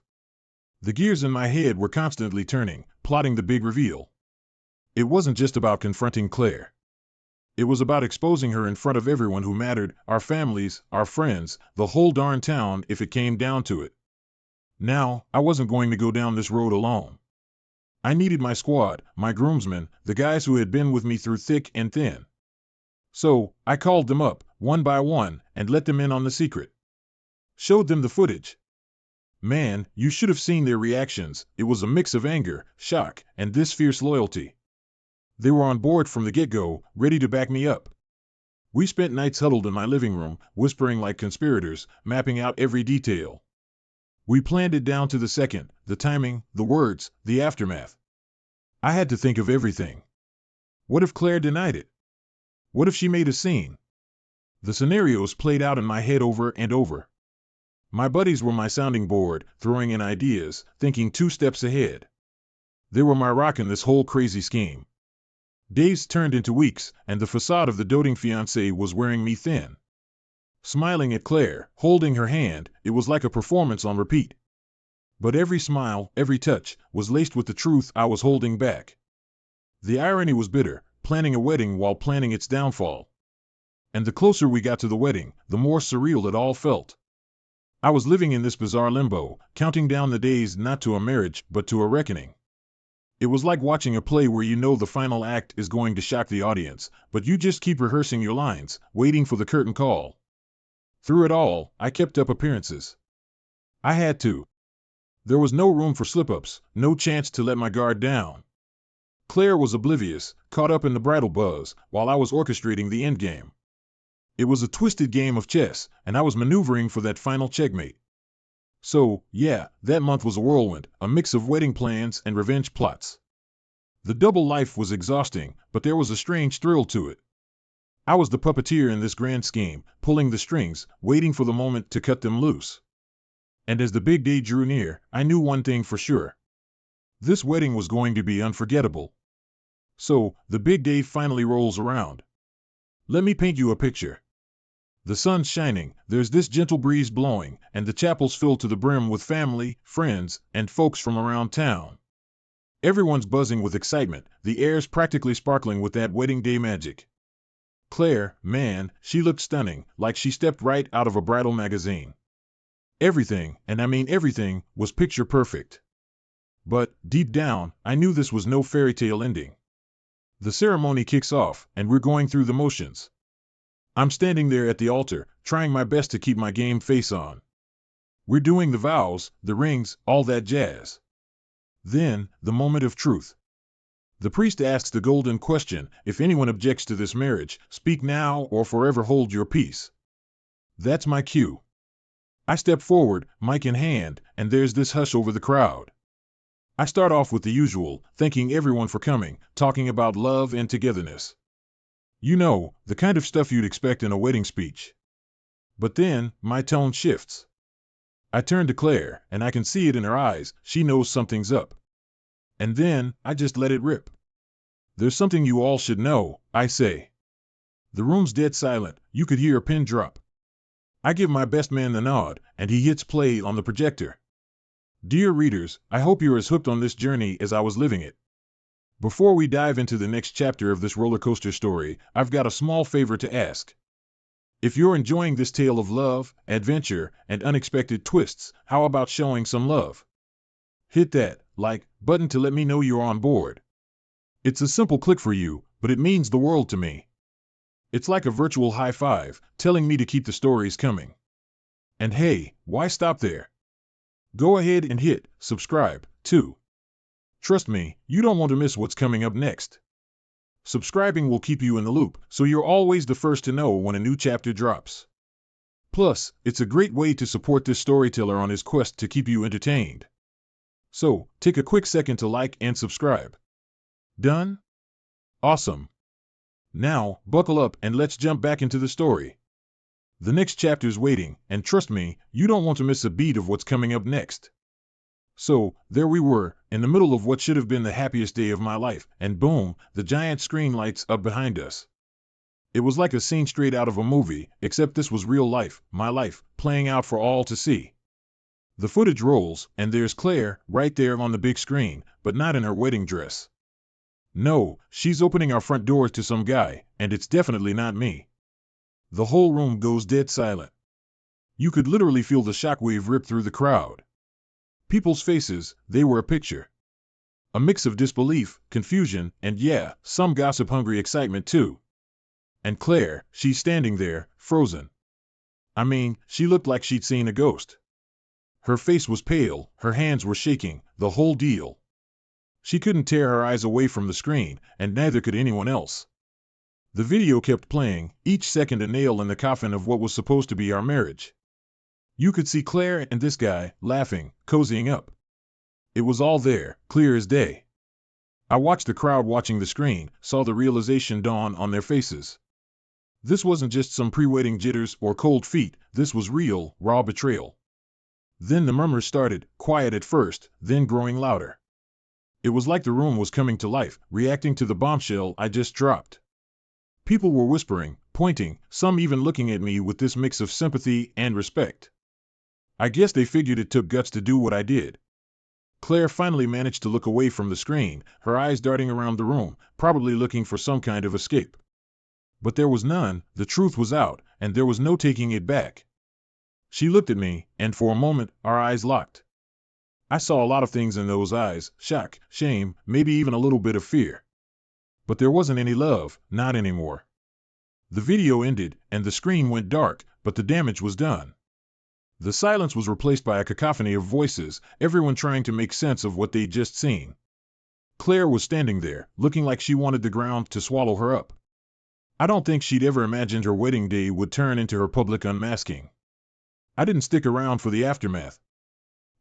The gears in my head were constantly turning, plotting the big reveal. It wasn't just about confronting Claire. It was about exposing her in front of everyone who mattered, our families, our friends, the whole darn town if it came down to it. Now, I wasn't going to go down this road alone. I needed my squad, my groomsmen, the guys who had been with me through thick and thin. So, I called them up, one by one, and let them in on the secret. Showed them the footage. Man, you should have seen their reactions, it was a mix of anger, shock, and this fierce loyalty. They were on board from the get-go, ready to back me up. We spent nights huddled in my living room, whispering like conspirators, mapping out every detail. We planned it down to the second, the timing, the words, the aftermath. I had to think of everything. What if Claire denied it? What if she made a scene? The scenarios played out in my head over and over. My buddies were my sounding board, throwing in ideas, thinking 2 steps ahead. They were my rock in this whole crazy scheme. Days turned into weeks, and the facade of the doting fiancé was wearing me thin. Smiling at Claire, holding her hand, it was like a performance on repeat. But every smile, every touch, was laced with the truth I was holding back. The irony was bitter, planning a wedding while planning its downfall. And the closer we got to the wedding, the more surreal it all felt. I was living in this bizarre limbo, counting down the days not to a marriage but to a reckoning. It was like watching a play where you know the final act is going to shock the audience, but you just keep rehearsing your lines, waiting for the curtain call. Through it all, I kept up appearances. I had to. There was no room for slip-ups, no chance to let my guard down. Claire was oblivious, caught up in the bridal buzz, while I was orchestrating the endgame. It was a twisted game of chess, and I was maneuvering for that final checkmate. So, yeah, that month was a whirlwind, a mix of wedding plans and revenge plots. The double life was exhausting, but there was a strange thrill to it. I was the puppeteer in this grand scheme, pulling the strings, waiting for the moment to cut them loose. And as the big day drew near, I knew one thing for sure. This wedding was going to be unforgettable. So, the big day finally rolls around. Let me paint you a picture. The sun's shining, there's this gentle breeze blowing, and the chapel's filled to the brim with family, friends, and folks from around town. Everyone's buzzing with excitement, the air's practically sparkling with that wedding day magic. Claire, man, she looked stunning, like she stepped right out of a bridal magazine. Everything, and I mean everything, was picture perfect. But, deep down, I knew this was no fairy tale ending. The ceremony kicks off, and we're going through the motions. I'm standing there at the altar, trying my best to keep my game face on. We're doing the vows, the rings, all that jazz. Then, the moment of truth. The priest asks the golden question, if anyone objects to this marriage, speak now or forever hold your peace. That's my cue. I step forward, mic in hand, and there's this hush over the crowd. I start off with the usual, thanking everyone for coming, talking about love and togetherness. You know, the kind of stuff you'd expect in a wedding speech. But then, my tone shifts. I turn to Claire, and I can see it in her eyes, she knows something's up. And then, I just let it rip. There's something you all should know, I say. The room's dead silent, you could hear a pin drop. I give my best man the nod, and he hits play on the projector. Dear readers, I hope you're as hooked on this journey as I was living it. Before we dive into the next chapter of this roller coaster story, I've got a small favor to ask. If you're enjoying this tale of love, adventure, and unexpected twists, how about showing some love? Hit that like button to let me know you're on board. It's a simple click for you, but it means the world to me. It's like a virtual high five, telling me to keep the stories coming. And hey, why stop there? Go ahead and hit subscribe, too. Trust me, you don't want to miss what's coming up next. Subscribing will keep you in the loop, so you're always the first to know when a new chapter drops. Plus, it's a great way to support this storyteller on his quest to keep you entertained. So, take a quick second to like and subscribe. Done? Awesome. Now, buckle up and let's jump back into the story. The next chapter's waiting, and trust me, you don't want to miss a beat of what's coming up next. So, there we were, in the middle of what should have been the happiest day of my life, and boom, the giant screen lights up behind us. It was like a scene straight out of a movie, except this was real life, my life, playing out for all to see. The footage rolls, and there's Claire, right there on the big screen, but not in her wedding dress. No, she's opening our front doors to some guy, and it's definitely not me. The whole room goes dead silent. You could literally feel the shockwave rip through the crowd. People's faces, they were a picture. A mix of disbelief, confusion, and yeah, some gossip-hungry excitement too. And Claire, she's standing there, frozen. I mean, she looked like she'd seen a ghost. Her face was pale, her hands were shaking, the whole deal. She couldn't tear her eyes away from the screen, and neither could anyone else. The video kept playing, each second a nail in the coffin of what was supposed to be our marriage. You could see Claire and this guy, laughing, cozying up. It was all there, clear as day. I watched the crowd watching the screen, saw the realization dawn on their faces. This wasn't just some pre-wedding jitters or cold feet, this was real, raw betrayal. Then the murmurs started, quiet at first, then growing louder. It was like the room was coming to life, reacting to the bombshell I just dropped. People were whispering, pointing, some even looking at me with this mix of sympathy and respect. I guess they figured it took guts to do what I did. Claire finally managed to look away from the screen, her eyes darting around the room, probably looking for some kind of escape. But there was none, the truth was out, and there was no taking it back. She looked at me, and for a moment, our eyes locked. I saw a lot of things in those eyes, shock, shame, maybe even a little bit of fear. But there wasn't any love, not anymore. The video ended, and the screen went dark, but the damage was done. The silence was replaced by a cacophony of voices, everyone trying to make sense of what they'd just seen. Claire was standing there, looking like she wanted the ground to swallow her up. I don't think she'd ever imagined her wedding day would turn into her public unmasking. I didn't stick around for the aftermath.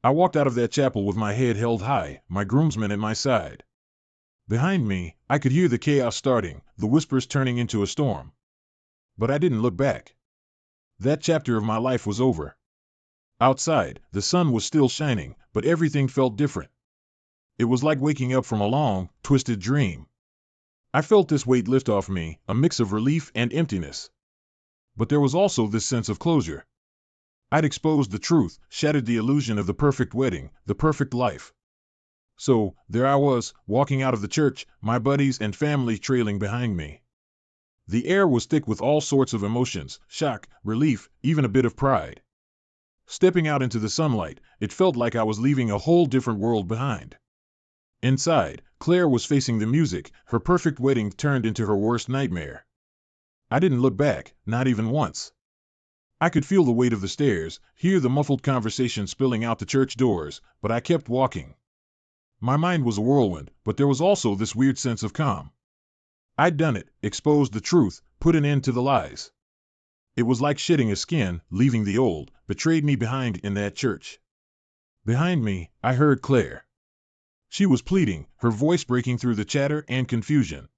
I walked out of that chapel with my head held high, my groomsmen at my side. Behind me, I could hear the chaos starting, the whispers turning into a storm. But I didn't look back. That chapter of my life was over. Outside, the sun was still shining, but everything felt different. It was like waking up from a long, twisted dream. I felt this weight lift off me, a mix of relief and emptiness. But there was also this sense of closure. I'd exposed the truth, shattered the illusion of the perfect wedding, the perfect life. So, there I was, walking out of the church, my buddies and family trailing behind me. The air was thick with all sorts of emotions, shock, relief, even a bit of pride. Stepping out into the sunlight, it felt like I was leaving a whole different world behind. Inside, Claire was facing the music, her perfect wedding turned into her worst nightmare. I didn't look back, not even once. I could feel the weight of the stairs, hear the muffled conversation spilling out the church doors, but I kept walking. My mind was a whirlwind, but there was also this weird sense of calm. I'd done it, exposed the truth, put an end to the lies. It was like shedding a skin, leaving the old, betrayed me behind in that church. Behind me, I heard Claire. She was pleading, her voice breaking through the chatter and confusion.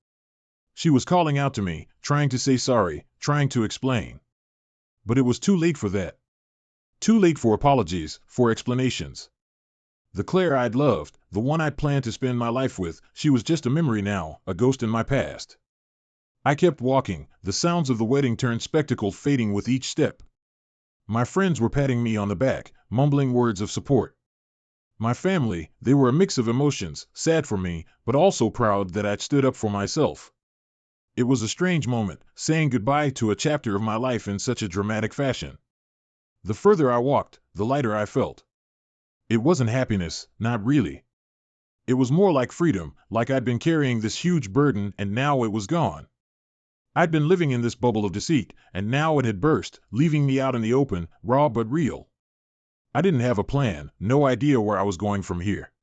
She was calling out to me, trying to say sorry, trying to explain. But it was too late for that. Too late for apologies, for explanations. The Claire I'd loved, the one I'd planned to spend my life with, she was just a memory now, a ghost in my past. I kept walking, the sounds of the wedding turned spectacle fading with each step. My friends were patting me on the back, mumbling words of support. My family, they were a mix of emotions, sad for me, but also proud that I'd stood up for myself. It was a strange moment, saying goodbye to a chapter of my life in such a dramatic fashion. The further I walked, the lighter I felt. It wasn't happiness, not really. It was more like freedom, like I'd been carrying this huge burden and now it was gone. I'd been living in this bubble of deceit, and now it had burst, leaving me out in the open, raw but real. I didn't have a plan, no idea where I was going from here.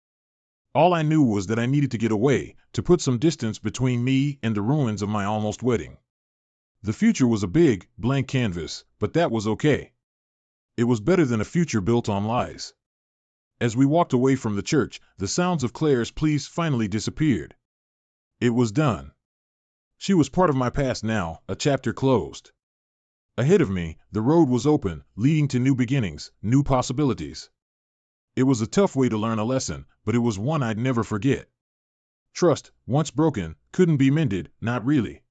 All I knew was that I needed to get away, to put some distance between me and the ruins of my almost wedding. The future was a big, blank canvas, but that was okay. It was better than a future built on lies. As we walked away from the church, the sounds of Claire's pleas finally disappeared. It was done. She was part of my past now, a chapter closed. Ahead of me, the road was open, leading to new beginnings, new possibilities. It was a tough way to learn a lesson, but it was one I'd never forget. Trust, once broken, couldn't be mended, not really.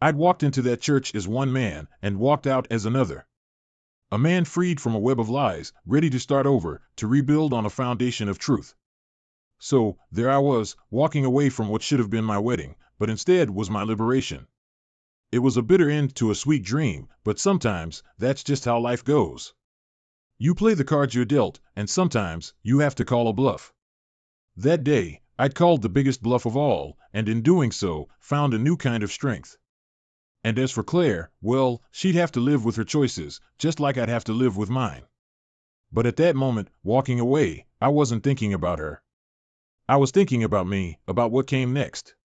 I'd walked into that church as one man, and walked out as another. A man freed from a web of lies, ready to start over, to rebuild on a foundation of truth. So, there I was, walking away from what should have been my wedding, but instead was my liberation. It was a bitter end to a sweet dream, but sometimes, that's just how life goes. You play the cards you're dealt, and sometimes, you have to call a bluff. That day, I'd called the biggest bluff of all, and in doing so, found a new kind of strength. And as for Claire, well, she'd have to live with her choices, just like I'd have to live with mine. But at that moment, walking away, I wasn't thinking about her. I was thinking about me, about what came next.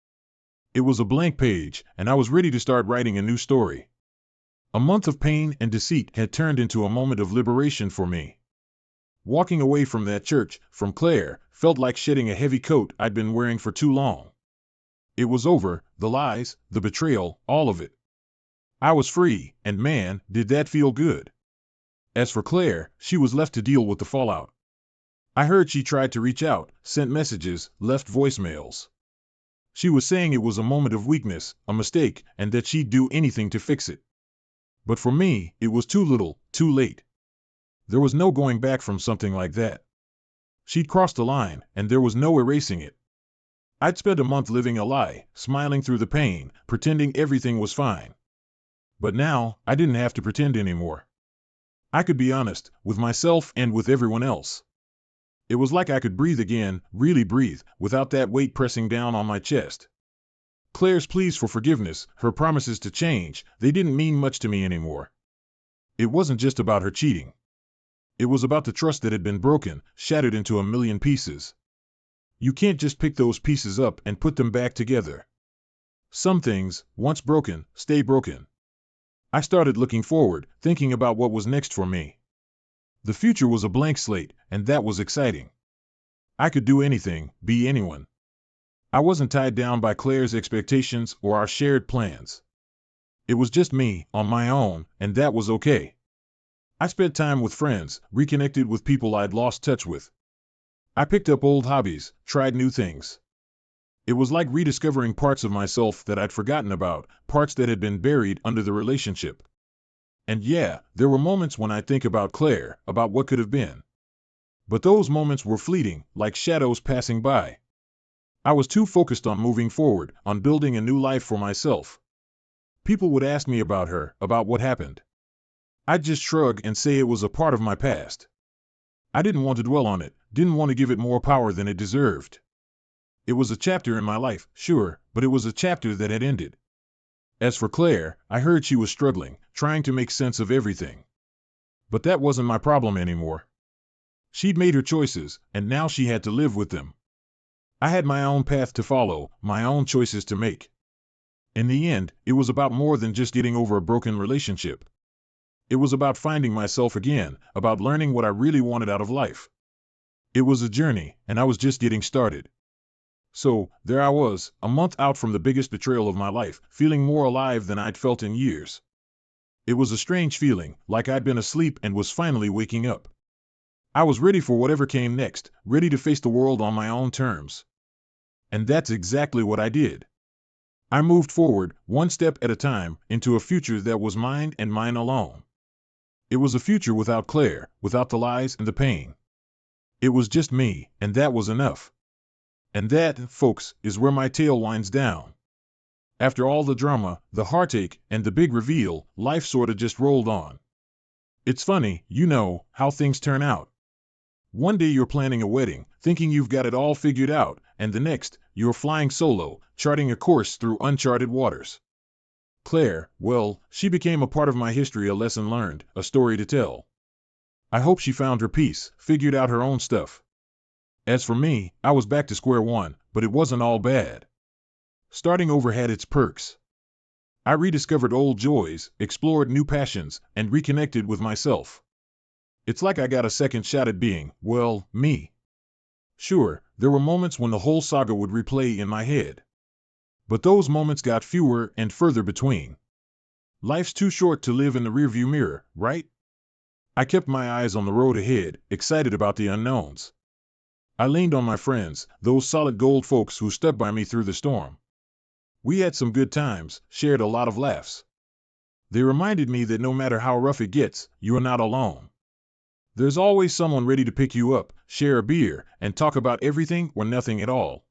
It was a blank page, and I was ready to start writing a new story. A month of pain and deceit had turned into a moment of liberation for me. Walking away from that church, from Claire, felt like shedding a heavy coat I'd been wearing for too long. It was over, the lies, the betrayal, all of it. I was free, and man, did that feel good. As for Claire, she was left to deal with the fallout. I heard she tried to reach out, sent messages, left voicemails. She was saying it was a moment of weakness, a mistake, and that she'd do anything to fix it. But for me, it was too little, too late. There was no going back from something like that. She'd crossed the line, and there was no erasing it. I'd spent a month living a lie, smiling through the pain, pretending everything was fine. But now, I didn't have to pretend anymore. I could be honest, with myself and with everyone else. It was like I could breathe again, really breathe, without that weight pressing down on my chest. Claire's pleas for forgiveness, her promises to change, they didn't mean much to me anymore. It wasn't just about her cheating. It was about the trust that had been broken, shattered into a million pieces. You can't just pick those pieces up and put them back together. Some things, once broken, stay broken. I started looking forward, thinking about what was next for me. The future was a blank slate, and that was exciting. I could do anything, be anyone. I wasn't tied down by Claire's expectations or our shared plans. It was just me, on my own, and that was okay. I spent time with friends, reconnected with people I'd lost touch with. I picked up old hobbies, tried new things. It was like rediscovering parts of myself that I'd forgotten about, parts that had been buried under the relationship. And yeah, there were moments when I think about Claire, about what could have been. But those moments were fleeting, like shadows passing by. I was too focused on moving forward, on building a new life for myself. People would ask me about her, about what happened. I'd just shrug and say it was a part of my past. I didn't want to dwell on it, didn't want to give it more power than it deserved. It was a chapter in my life, sure, but it was a chapter that had ended. As for Claire, I heard she was struggling, trying to make sense of everything. But that wasn't my problem anymore. She'd made her choices, and now she had to live with them. I had my own path to follow, my own choices to make. In the end, it was about more than just getting over a broken relationship. It was about finding myself again, about learning what I really wanted out of life. It was a journey, and I was just getting started. So, there I was, a month out from the biggest betrayal of my life, feeling more alive than I'd felt in years. It was a strange feeling, like I'd been asleep and was finally waking up. I was ready for whatever came next, ready to face the world on my own terms. And that's exactly what I did. I moved forward, one step at a time, into a future that was mine and mine alone. It was a future without Claire, without the lies and the pain. It was just me, and that was enough. And that, folks, is where my tale winds down. After all the drama, the heartache, and the big reveal, life sorta just rolled on. It's funny, you know, how things turn out. One day you're planning a wedding, thinking you've got it all figured out, and the next, you're flying solo, charting a course through uncharted waters. Claire, well, she became a part of my history, a lesson learned, a story to tell. I hope she found her peace, figured out her own stuff. As for me, I was back to square one, but it wasn't all bad. Starting over had its perks. I rediscovered old joys, explored new passions, and reconnected with myself. It's like I got a second shot at being, well, me. Sure, there were moments when the whole saga would replay in my head. But those moments got fewer and further between. Life's too short to live in the rearview mirror, right? I kept my eyes on the road ahead, excited about the unknowns. I leaned on my friends, those solid gold folks who stuck by me through the storm. We had some good times, shared a lot of laughs. They reminded me that no matter how rough it gets, you are not alone. There's always someone ready to pick you up, share a beer, and talk about everything or nothing at all.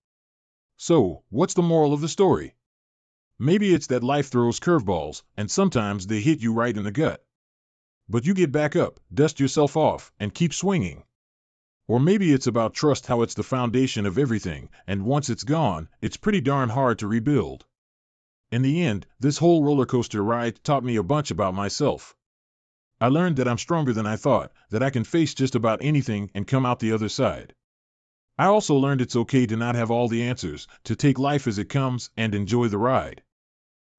So, what's the moral of the story? Maybe it's that life throws curveballs, and sometimes they hit you right in the gut. But you get back up, dust yourself off, and keep swinging. Or maybe it's about trust, how it's the foundation of everything, and once it's gone, it's pretty darn hard to rebuild. In the end, this whole roller coaster ride taught me a bunch about myself. I learned that I'm stronger than I thought, that I can face just about anything and come out the other side. I also learned it's okay to not have all the answers, to take life as it comes and enjoy the ride.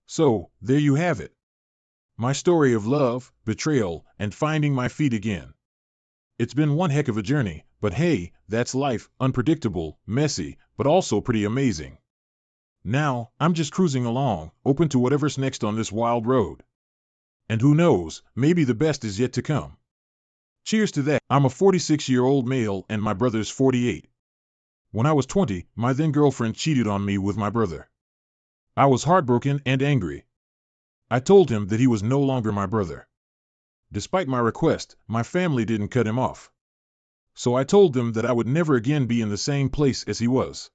So, there you have it. My story of love, betrayal, and finding my feet again. It's been one heck of a journey, but hey, that's life, unpredictable, messy, but also pretty amazing. Now, I'm just cruising along, open to whatever's next on this wild road. And who knows, maybe the best is yet to come. Cheers to that. I'm a 46-year-old male and my brother's 48. When I was 20, my then girlfriend cheated on me with my brother. I was heartbroken and angry. I told him that he was no longer my brother. Despite my request, my family didn't cut him off. So I told them that I would never again be in the same place as he was.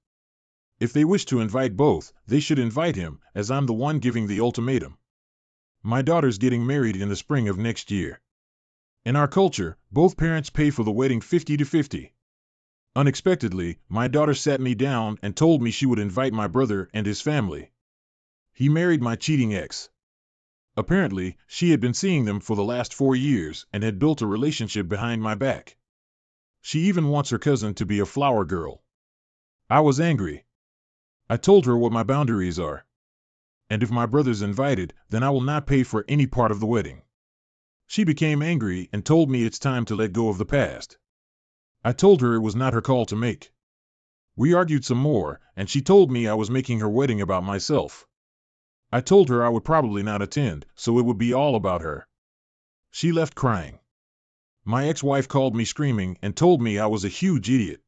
If they wish to invite both, they should invite him, as I'm the one giving the ultimatum. My daughter's getting married in the spring of next year. In our culture, both parents pay for the wedding 50-50. Unexpectedly, my daughter sat me down and told me she would invite my brother and his family. He married my cheating ex. Apparently, she had been seeing them for the last 4 years and had built a relationship behind my back. She even wants her cousin to be a flower girl. I was angry. I told her what my boundaries are. And if my brother's invited, then I will not pay for any part of the wedding. She became angry and told me it's time to let go of the past. I told her it was not her call to make. We argued some more, and she told me I was making her wedding about myself. I told her I would probably not attend, so it would be all about her. She left crying. My ex-wife called me screaming and told me I was a huge idiot.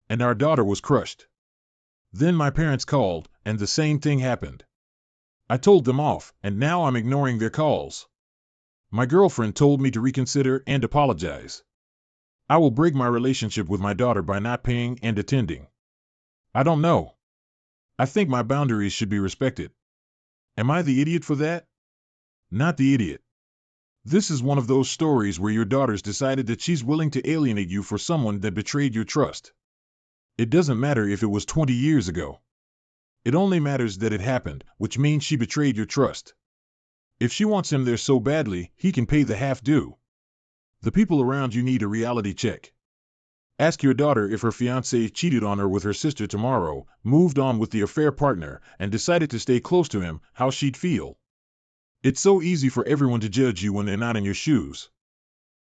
And our daughter was crushed. Then my parents called, and the same thing happened. I told them off, and now I'm ignoring their calls. My girlfriend told me to reconsider and apologize. I will break my relationship with my daughter by not paying and attending. I don't know. I think my boundaries should be respected. Am I the idiot for that? Not the idiot. This is one of those stories where your daughter's decided that she's willing to alienate you for someone that betrayed your trust. It doesn't matter if it was 20 years ago. It only matters that it happened, which means she betrayed your trust. If she wants him there so badly, he can pay the half due. The people around you need a reality check. Ask your daughter if her fiancé cheated on her with her sister tomorrow, moved on with the affair partner, and decided to stay close to him, how she'd feel. It's so easy for everyone to judge you when they're not in your shoes.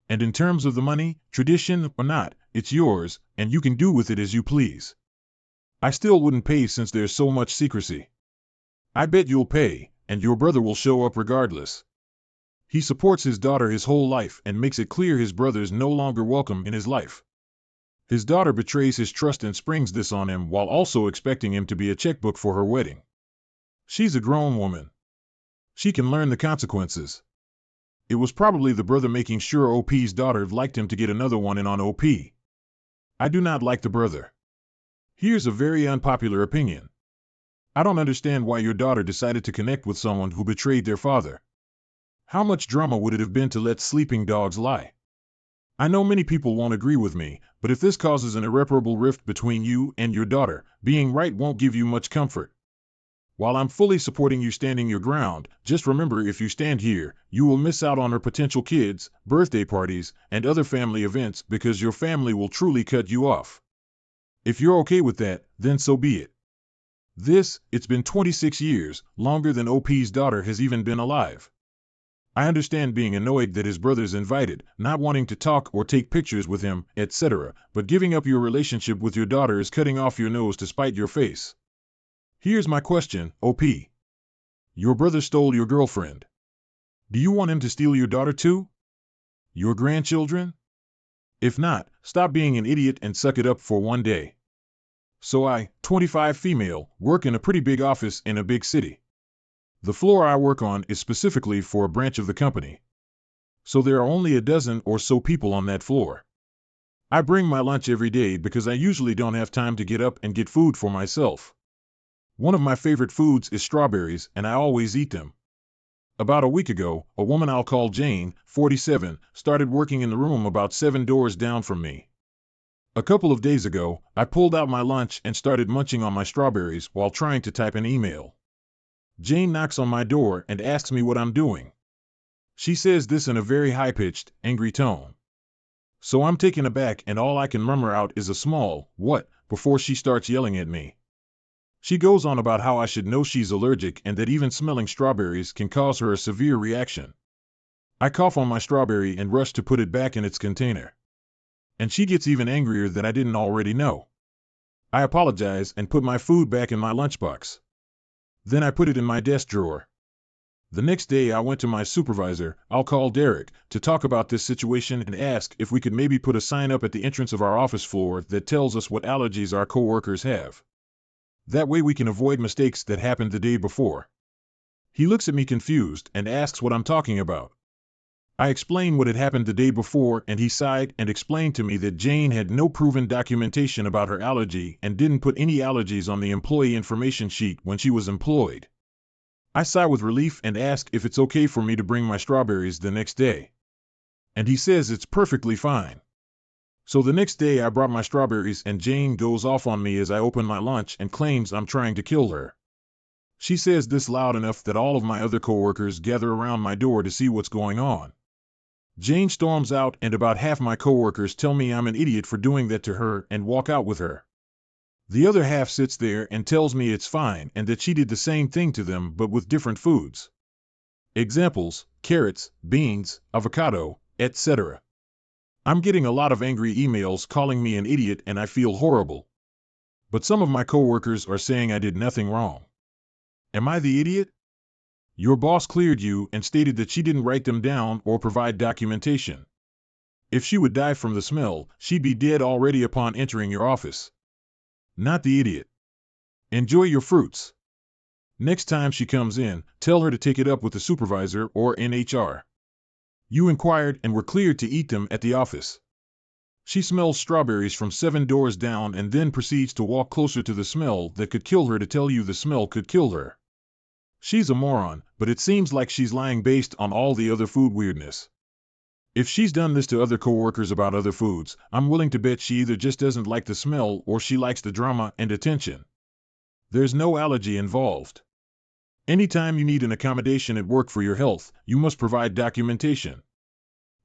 And in terms of the money, tradition or not, it's yours, and you can do with it as you please. I still wouldn't pay since there's so much secrecy. I bet you'll pay, and your brother will show up regardless. He supports his daughter his whole life and makes it clear his brother's no longer welcome in his life. His daughter betrays his trust and springs this on him while also expecting him to be a checkbook for her wedding. She's a grown woman. She can learn the consequences. It was probably the brother making sure OP's daughter liked him to get another one in on OP. I do not like the brother. Here's a very unpopular opinion. I don't understand why your daughter decided to connect with someone who betrayed their father. How much drama would it have been to let sleeping dogs lie? I know many people won't agree with me, but if this causes an irreparable rift between you and your daughter, being right won't give you much comfort. While I'm fully supporting you standing your ground, just remember if you stand here, you will miss out on her potential kids, birthday parties, and other family events because your family will truly cut you off. If you're okay with that, then so be it. It's been 26 years, longer than OP's daughter has even been alive. I understand being annoyed that his brother's invited, not wanting to talk or take pictures with him, etc., but giving up your relationship with your daughter is cutting off your nose to spite your face. Here's my question, OP. Your brother stole your girlfriend. Do you want him to steal your daughter too? Your grandchildren? If not, stop being an idiot and suck it up for one day. So I, 25 female, work in a pretty big office in a big city. The floor I work on is specifically for a branch of the company. So there are only a dozen or so people on that floor. I bring my lunch every day because I usually don't have time to get up and get food for myself. One of my favorite foods is strawberries, and I always eat them. About a week ago, a woman I'll call Jane, 47, started working in the room about 7 doors down from me. A couple of days ago, I pulled out my lunch and started munching on my strawberries while trying to type an email. Jane knocks on my door and asks me what I'm doing. She says this in a very high-pitched, angry tone. So I'm taken aback and all I can murmur out is a small, "what?" before she starts yelling at me. She goes on about how I should know she's allergic and that even smelling strawberries can cause her a severe reaction. I cough on my strawberry and rush to put it back in its container. And she gets even angrier that I didn't already know. I apologize and put my food back in my lunchbox. Then I put it in my desk drawer. The next day I went to my supervisor, I'll call Derek, to talk about this situation and ask if we could maybe put a sign up at the entrance of our office floor that tells us what allergies our coworkers have. That way we can avoid mistakes that happened the day before. He looks at me confused and asks what I'm talking about. I explained what had happened the day before, and he sighed and explained to me that Jane had no proven documentation about her allergy and didn't put any allergies on the employee information sheet when she was employed. I sigh with relief and ask if it's okay for me to bring my strawberries the next day. And he says it's perfectly fine. So the next day I brought my strawberries and Jane goes off on me as I open my lunch and claims I'm trying to kill her. She says this loud enough that all of my other coworkers gather around my door to see what's going on. Jane storms out and about half my coworkers tell me I'm an idiot for doing that to her and walk out with her. The other half sits there and tells me it's fine and that she did the same thing to them but with different foods. Examples: carrots, beans, avocado, etc. I'm getting a lot of angry emails calling me an idiot and I feel horrible. But some of my coworkers are saying I did nothing wrong. Am I the idiot? Your boss cleared you and stated that she didn't write them down or provide documentation. If she would die from the smell, she'd be dead already upon entering your office. Not the idiot. Enjoy your fruits. Next time she comes in, tell her to take it up with the supervisor or in HR. You inquired and were cleared to eat them at the office. She smells strawberries from 7 doors down and then proceeds to walk closer to the smell that could kill her to tell you the smell could kill her. She's a moron, but it seems like she's lying based on all the other food weirdness. If she's done this to other coworkers about other foods, I'm willing to bet she either just doesn't like the smell or she likes the drama and attention. There's no allergy involved. Anytime you need an accommodation at work for your health, you must provide documentation.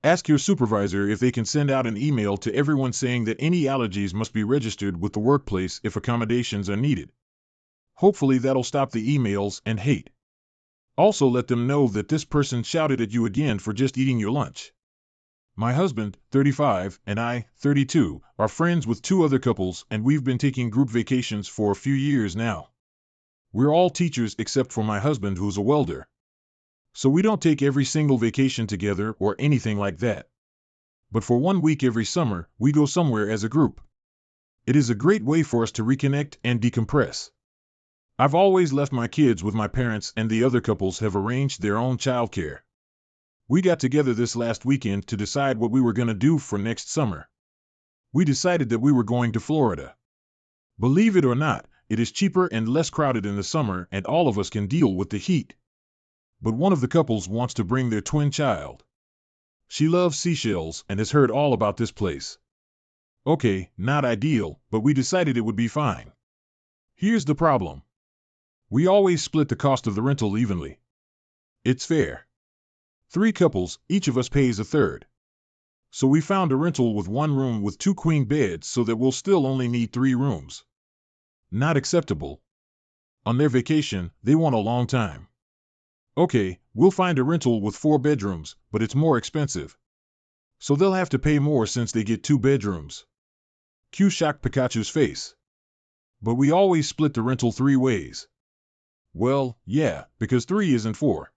Ask your supervisor if they can send out an email to everyone saying that any allergies must be registered with the workplace if accommodations are needed. Hopefully that'll stop the emails and hate. Also let them know that this person shouted at you again for just eating your lunch. My husband, 35, and I, 32, are friends with 2 other couples and we've been taking group vacations for a few years now. We're all teachers except for my husband who's a welder. So we don't take every single vacation together or anything like that. But for 1 week every summer, we go somewhere as a group. It is a great way for us to reconnect and decompress. I've always left my kids with my parents and the other couples have arranged their own childcare. We got together this last weekend to decide what we were going to do for next summer. We decided that we were going to Florida. Believe it or not, it is cheaper and less crowded in the summer and all of us can deal with the heat. But one of the couples wants to bring their twin child. She loves seashells and has heard all about this place. Okay, not ideal, but we decided it would be fine. Here's the problem. We always split the cost of the rental evenly. It's fair. 3 couples, each of us pays a third. So we found a rental with 1 room with 2 queen beds so that we'll still only need 3 rooms. Not acceptable. On their vacation, they want a long time. Okay, we'll find a rental with 4 bedrooms, but it's more expensive. So they'll have to pay more since they get 2 bedrooms. Cue shocked Pikachu's face. But we always split the rental 3 ways. Well, yeah, because 3 isn't 4.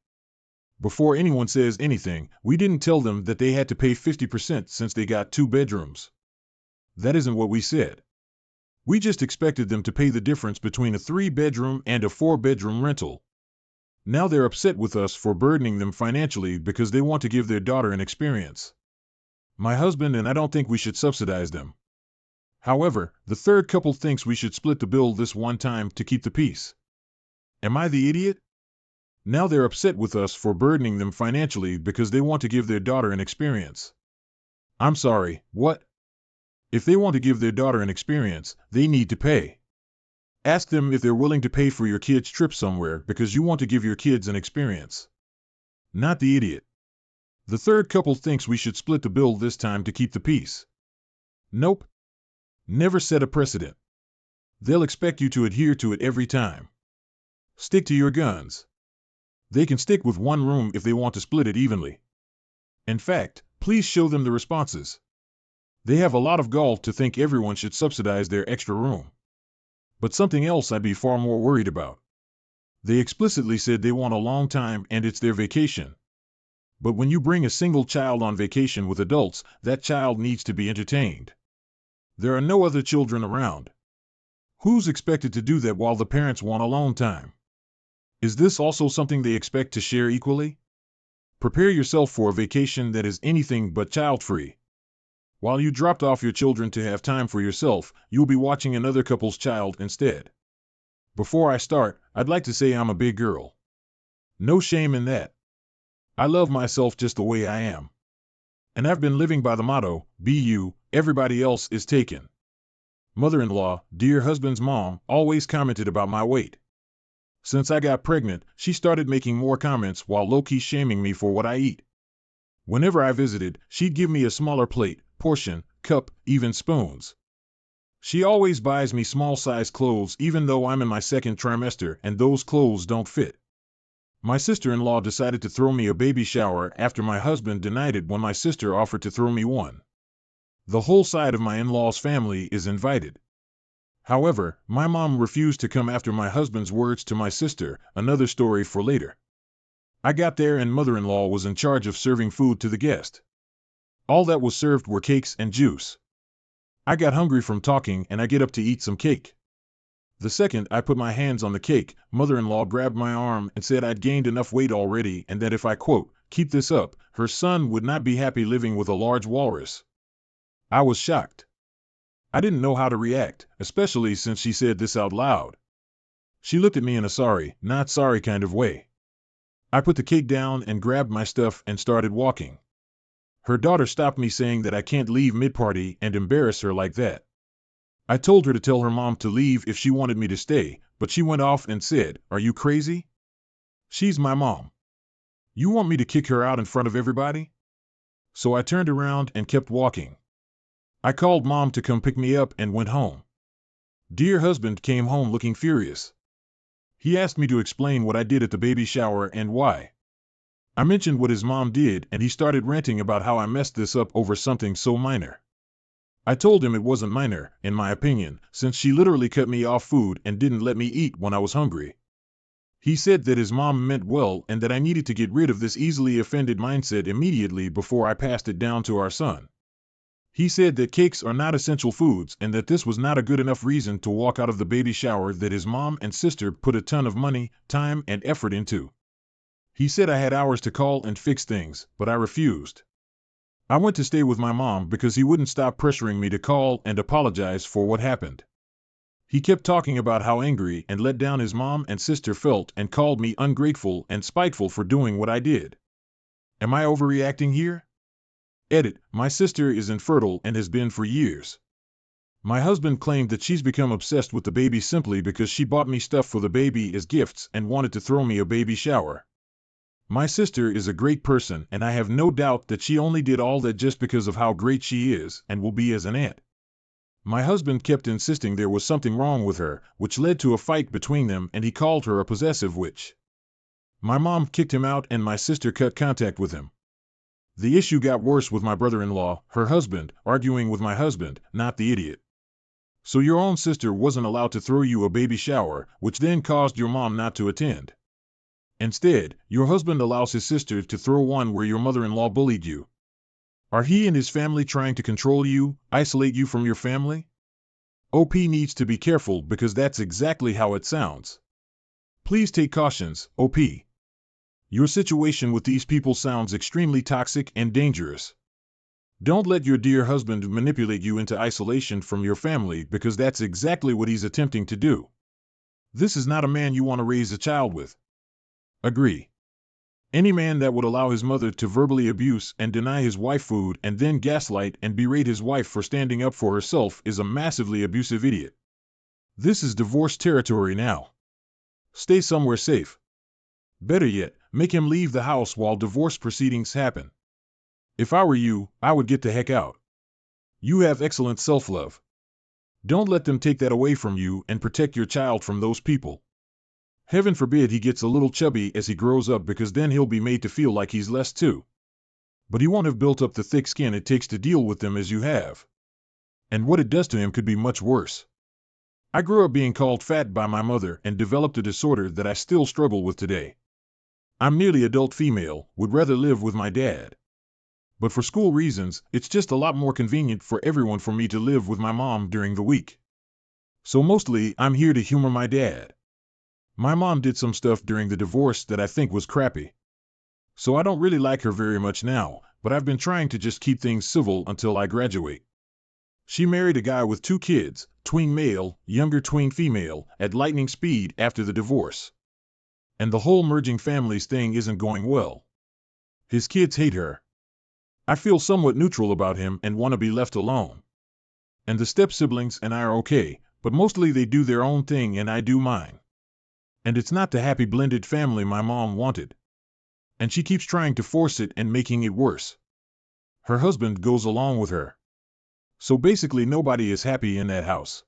Before anyone says anything, we didn't tell them that they had to pay 50% since they got 2 bedrooms. That isn't what we said. We just expected them to pay the difference between a 3-bedroom and a 4-bedroom rental. Now they're upset with us for burdening them financially because they want to give their daughter an experience. My husband and I don't think we should subsidize them. However, the third couple thinks we should split the bill this one time to keep the peace. Am I the idiot? Now they're upset with us for burdening them financially because they want to give their daughter an experience. I'm sorry, what? If they want to give their daughter an experience, they need to pay. Ask them if they're willing to pay for your kid's trip somewhere because you want to give your kids an experience. Not the idiot. The third couple thinks we should split the bill this time to keep the peace. Nope. Never set a precedent. They'll expect you to adhere to it every time. Stick to your guns. They can stick with one room if they want to split it evenly. In fact, please show them the responses. They have a lot of gall to think everyone should subsidize their extra room. But something else I'd be far more worried about. They explicitly said they want a long time and it's their vacation. But when you bring a single child on vacation with adults, that child needs to be entertained. There are no other children around. Who's expected to do that while the parents want alone time? Is this also something they expect to share equally? Prepare yourself for a vacation that is anything but child-free. While you dropped off your children to have time for yourself, you'll be watching another couple's child instead. Before I start, I'd like to say I'm a big girl. No shame in that. I love myself just the way I am. And I've been living by the motto, be you, everybody else is taken. Mother-in-law, dear husband's mom, always commented about my weight. Since I got pregnant, she started making more comments while low-key shaming me for what I eat. Whenever I visited, she'd give me a smaller plate, portion, cup, even spoons. She always buys me small-sized clothes even though I'm in my second trimester and those clothes don't fit. My sister-in-law decided to throw me a baby shower after my husband denied it when my sister offered to throw me one. The whole side of my in-laws' family is invited. However, my mom refused to come after my husband's words to my sister, another story for later. I got there and mother-in-law was in charge of serving food to the guest. All that was served were cakes and juice. I got hungry from talking and I get up to eat some cake. The second I put my hands on the cake, mother-in-law grabbed my arm and said I'd gained enough weight already and that if I, quote, keep this up, her son would not be happy living with a large walrus. I was shocked. I didn't know how to react, especially since she said this out loud. She looked at me in a sorry, not sorry kind of way. I put the cake down and grabbed my stuff and started walking. Her daughter stopped me saying that I can't leave mid-party and embarrass her like that. I told her to tell her mom to leave if she wanted me to stay, but she went off and said, "Are you crazy? She's my mom. You want me to kick her out in front of everybody?" So I turned around and kept walking. I called mom to come pick me up and went home. Dear husband came home looking furious. He asked me to explain what I did at the baby shower and why. I mentioned what his mom did and he started ranting about how I messed this up over something so minor. I told him it wasn't minor, in my opinion, since she literally cut me off food and didn't let me eat when I was hungry. He said that his mom meant well and that I needed to get rid of this easily offended mindset immediately before I passed it down to our son. He said that cakes are not essential foods and that this was not a good enough reason to walk out of the baby shower that his mom and sister put a ton of money, time, and effort into. He said I had hours to call and fix things, but I refused. I went to stay with my mom because he wouldn't stop pressuring me to call and apologize for what happened. He kept talking about how angry and let down his mom and sister felt and called me ungrateful and spiteful for doing what I did. Am I overreacting here? Edit, my sister is infertile and has been for years. My husband claimed that she's become obsessed with the baby simply because she bought me stuff for the baby as gifts and wanted to throw me a baby shower. My sister is a great person and I have no doubt that she only did all that just because of how great she is and will be as an aunt. My husband kept insisting there was something wrong with her, which led to a fight between them and he called her a possessive witch. My mom kicked him out and my sister cut contact with him. The issue got worse with my brother-in-law, her husband, arguing with my husband, not the idiot. So your own sister wasn't allowed to throw you a baby shower, which then caused your mom not to attend. Instead, your husband allows his sister to throw one where your mother-in-law bullied you. Are he and his family trying to control you, isolate you from your family? OP needs to be careful because that's exactly how it sounds. Please take cautions, OP. Your situation with these people sounds extremely toxic and dangerous. Don't let your dear husband manipulate you into isolation from your family because that's exactly what he's attempting to do. This is not a man you want to raise a child with. Agree. Any man that would allow his mother to verbally abuse and deny his wife food and then gaslight and berate his wife for standing up for herself is a massively abusive idiot. This is divorce territory now. Stay somewhere safe. Better yet, make him leave the house while divorce proceedings happen. If I were you, I would get the heck out. You have excellent self-love. Don't let them take that away from you, and protect your child from those people. Heaven forbid he gets a little chubby as he grows up, because then he'll be made to feel like he's less too. But he won't have built up the thick skin it takes to deal with them as you have. And what it does to him could be much worse. I grew up being called fat by my mother and developed a disorder that I still struggle with today. I'm nearly adult female, would rather live with my dad. But for school reasons, it's just a lot more convenient for everyone for me to live with my mom during the week. So mostly, I'm here to humor my dad. My mom did some stuff during the divorce that I think was crappy. So I don't really like her very much now, but I've been trying to just keep things civil until I graduate. She married a guy with 2 kids, tween male, younger tween female, at lightning speed after the divorce. And the whole merging families thing isn't going well. His kids hate her. I feel somewhat neutral about him and want to be left alone. And the step-siblings and I are okay, but mostly they do their own thing and I do mine. And it's not the happy blended family my mom wanted. And she keeps trying to force it and making it worse. Her husband goes along with her. So basically nobody is happy in that house.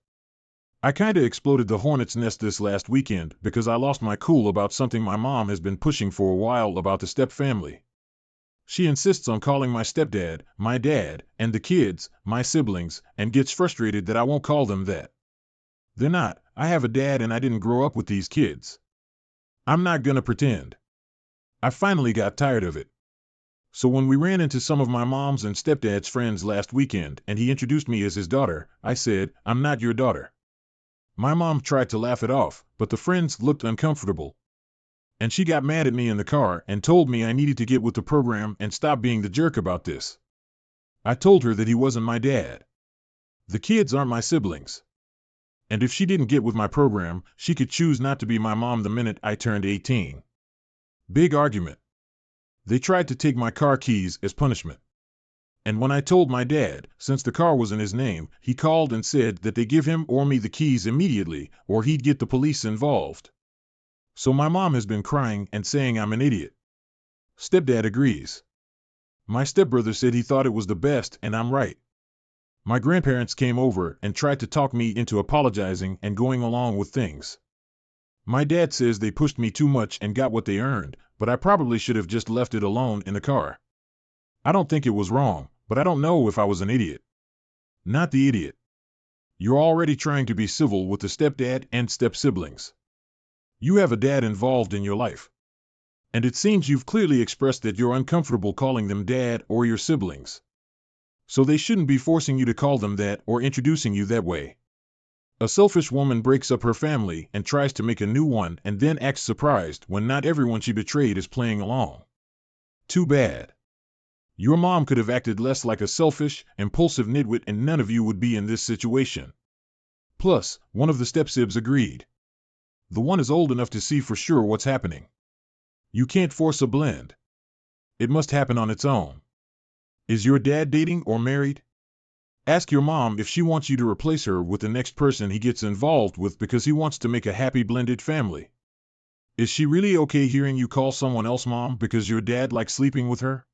I kinda exploded the hornet's nest this last weekend because I lost my cool about something my mom has been pushing for a while about the step family. She insists on calling my stepdad, my dad, and the kids, my siblings, and gets frustrated that I won't call them that. They're not. I have a dad and I didn't grow up with these kids. I'm not gonna pretend. I finally got tired of it. So when we ran into some of my mom's and stepdad's friends last weekend and he introduced me as his daughter, I said, "I'm not your daughter." My mom tried to laugh it off, but the friends looked uncomfortable. And she got mad at me in the car and told me I needed to get with the program and stop being the jerk about this. I told her that he wasn't my dad. The kids aren't my siblings. And if she didn't get with my program, she could choose not to be my mom the minute I turned 18. Big argument. They tried to take my car keys as punishment. And when I told my dad, since the car was in his name, he called and said that they give him or me the keys immediately, or he'd get the police involved. So my mom has been crying and saying I'm an idiot. Stepdad agrees. My stepbrother said he thought it was the best and I'm right. My grandparents came over and tried to talk me into apologizing and going along with things. My dad says they pushed me too much and got what they earned, but I probably should have just left it alone in the car. I don't think it was wrong, but I don't know if I was an idiot. Not the idiot. You're already trying to be civil with the stepdad and step-siblings. You have a dad involved in your life. And it seems you've clearly expressed that you're uncomfortable calling them dad or your siblings. So they shouldn't be forcing you to call them that or introducing you that way. A selfish woman breaks up her family and tries to make a new one and then acts surprised when not everyone she betrayed is playing along. Too bad. Your mom could have acted less like a selfish, impulsive nitwit and none of you would be in this situation. Plus, one of the step-sibs agreed. The one is old enough to see for sure what's happening. You can't force a blend. It must happen on its own. Is your dad dating or married? Ask your mom if she wants you to replace her with the next person he gets involved with because he wants to make a happy blended family. Is she really okay hearing you call someone else mom because your dad likes sleeping with her?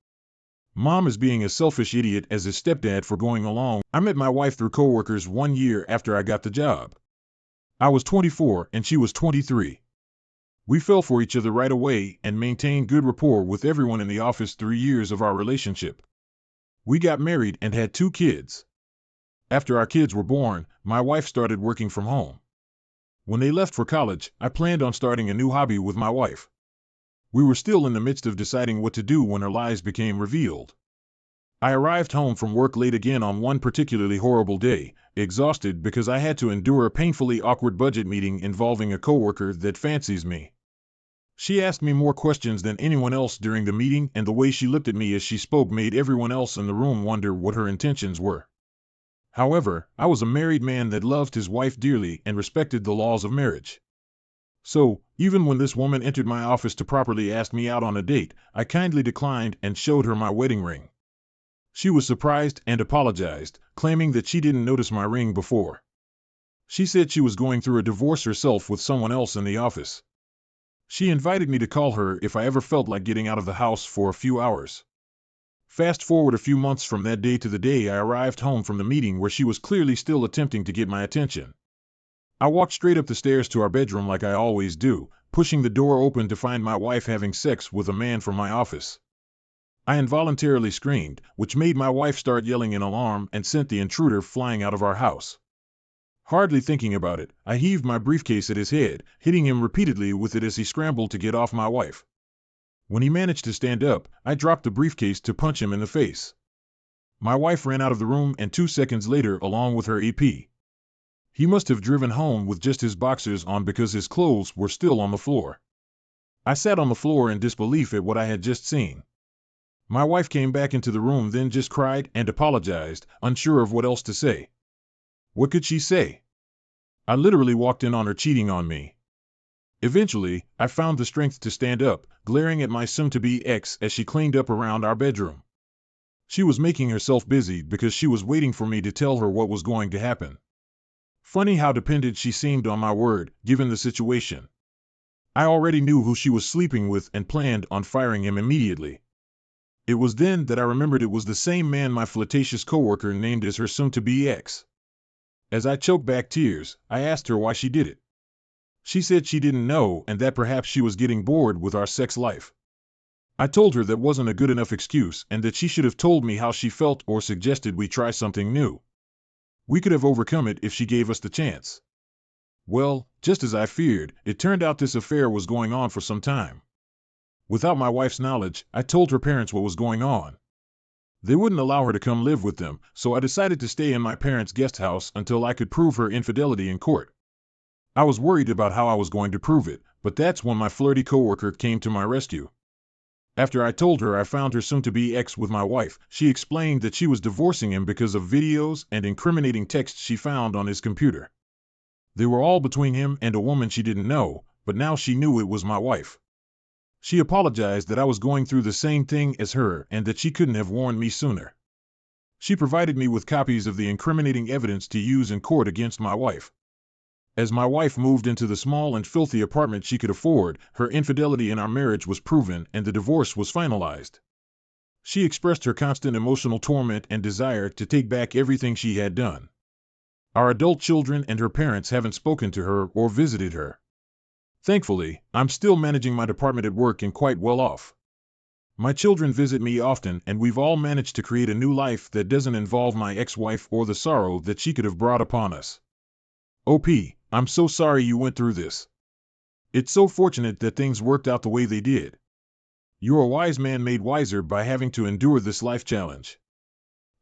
Mom is being a selfish idiot as his stepdad for going along. I met my wife through coworkers 1 year after I got the job. I was 24 and she was 23. We fell for each other right away and maintained good rapport with everyone in the office 3 years of our relationship. We got married and had 2 kids. After our kids were born, my wife started working from home. When they left for college, I planned on starting a new hobby with my wife. We were still in the midst of deciding what to do when our lies became revealed. I arrived home from work late again on one particularly horrible day, exhausted because I had to endure a painfully awkward budget meeting involving a coworker that fancies me. She asked me more questions than anyone else during the meeting, and the way she looked at me as she spoke made everyone else in the room wonder what her intentions were. However, I was a married man that loved his wife dearly and respected the laws of marriage. So, even when this woman entered my office to properly ask me out on a date, I kindly declined and showed her my wedding ring. She was surprised and apologized, claiming that she didn't notice my ring before. She said she was going through a divorce herself with someone else in the office. She invited me to call her if I ever felt like getting out of the house for a few hours. Fast forward a few months from that day to the day I arrived home from the meeting where she was clearly still attempting to get my attention. I walked straight up the stairs to our bedroom like I always do, pushing the door open to find my wife having sex with a man from my office. I involuntarily screamed, which made my wife start yelling in alarm and sent the intruder flying out of our house. Hardly thinking about it, I heaved my briefcase at his head, hitting him repeatedly with it as he scrambled to get off my wife. When he managed to stand up, I dropped the briefcase to punch him in the face. My wife ran out of the room and 2 seconds later along with her EP. He must have driven home with just his boxers on because his clothes were still on the floor. I sat on the floor in disbelief at what I had just seen. My wife came back into the room, then just cried and apologized, unsure of what else to say. What could she say? I literally walked in on her cheating on me. Eventually, I found the strength to stand up, glaring at my soon-to-be ex as she cleaned up around our bedroom. She was making herself busy because she was waiting for me to tell her what was going to happen. Funny how dependent she seemed on my word, given the situation. I already knew who she was sleeping with and planned on firing him immediately. It was then that I remembered it was the same man my flirtatious coworker named as her soon-to-be ex. As I choked back tears, I asked her why she did it. She said she didn't know and that perhaps she was getting bored with our sex life. I told her that wasn't a good enough excuse and that she should have told me how she felt or suggested we try something new. We could have overcome it if she gave us the chance. Well, just as I feared, it turned out this affair was going on for some time. Without my wife's knowledge, I told her parents what was going on. They wouldn't allow her to come live with them, so I decided to stay in my parents' guest house until I could prove her infidelity in court. I was worried about how I was going to prove it, but that's when my flirty coworker came to my rescue. After I told her I found her soon-to-be ex with my wife, she explained that she was divorcing him because of videos and incriminating texts she found on his computer. They were all between him and a woman she didn't know, but now she knew it was my wife. She apologized that I was going through the same thing as her and that she couldn't have warned me sooner. She provided me with copies of the incriminating evidence to use in court against my wife. As my wife moved into the small and filthy apartment she could afford, her infidelity in our marriage was proven and the divorce was finalized. She expressed her constant emotional torment and desire to take back everything she had done. Our adult children and her parents haven't spoken to her or visited her. Thankfully, I'm still managing my department at work and quite well off. My children visit me often and we've all managed to create a new life that doesn't involve my ex-wife or the sorrow that she could have brought upon us. OP, I'm so sorry you went through this. It's so fortunate that things worked out the way they did. You're a wise man made wiser by having to endure this life challenge.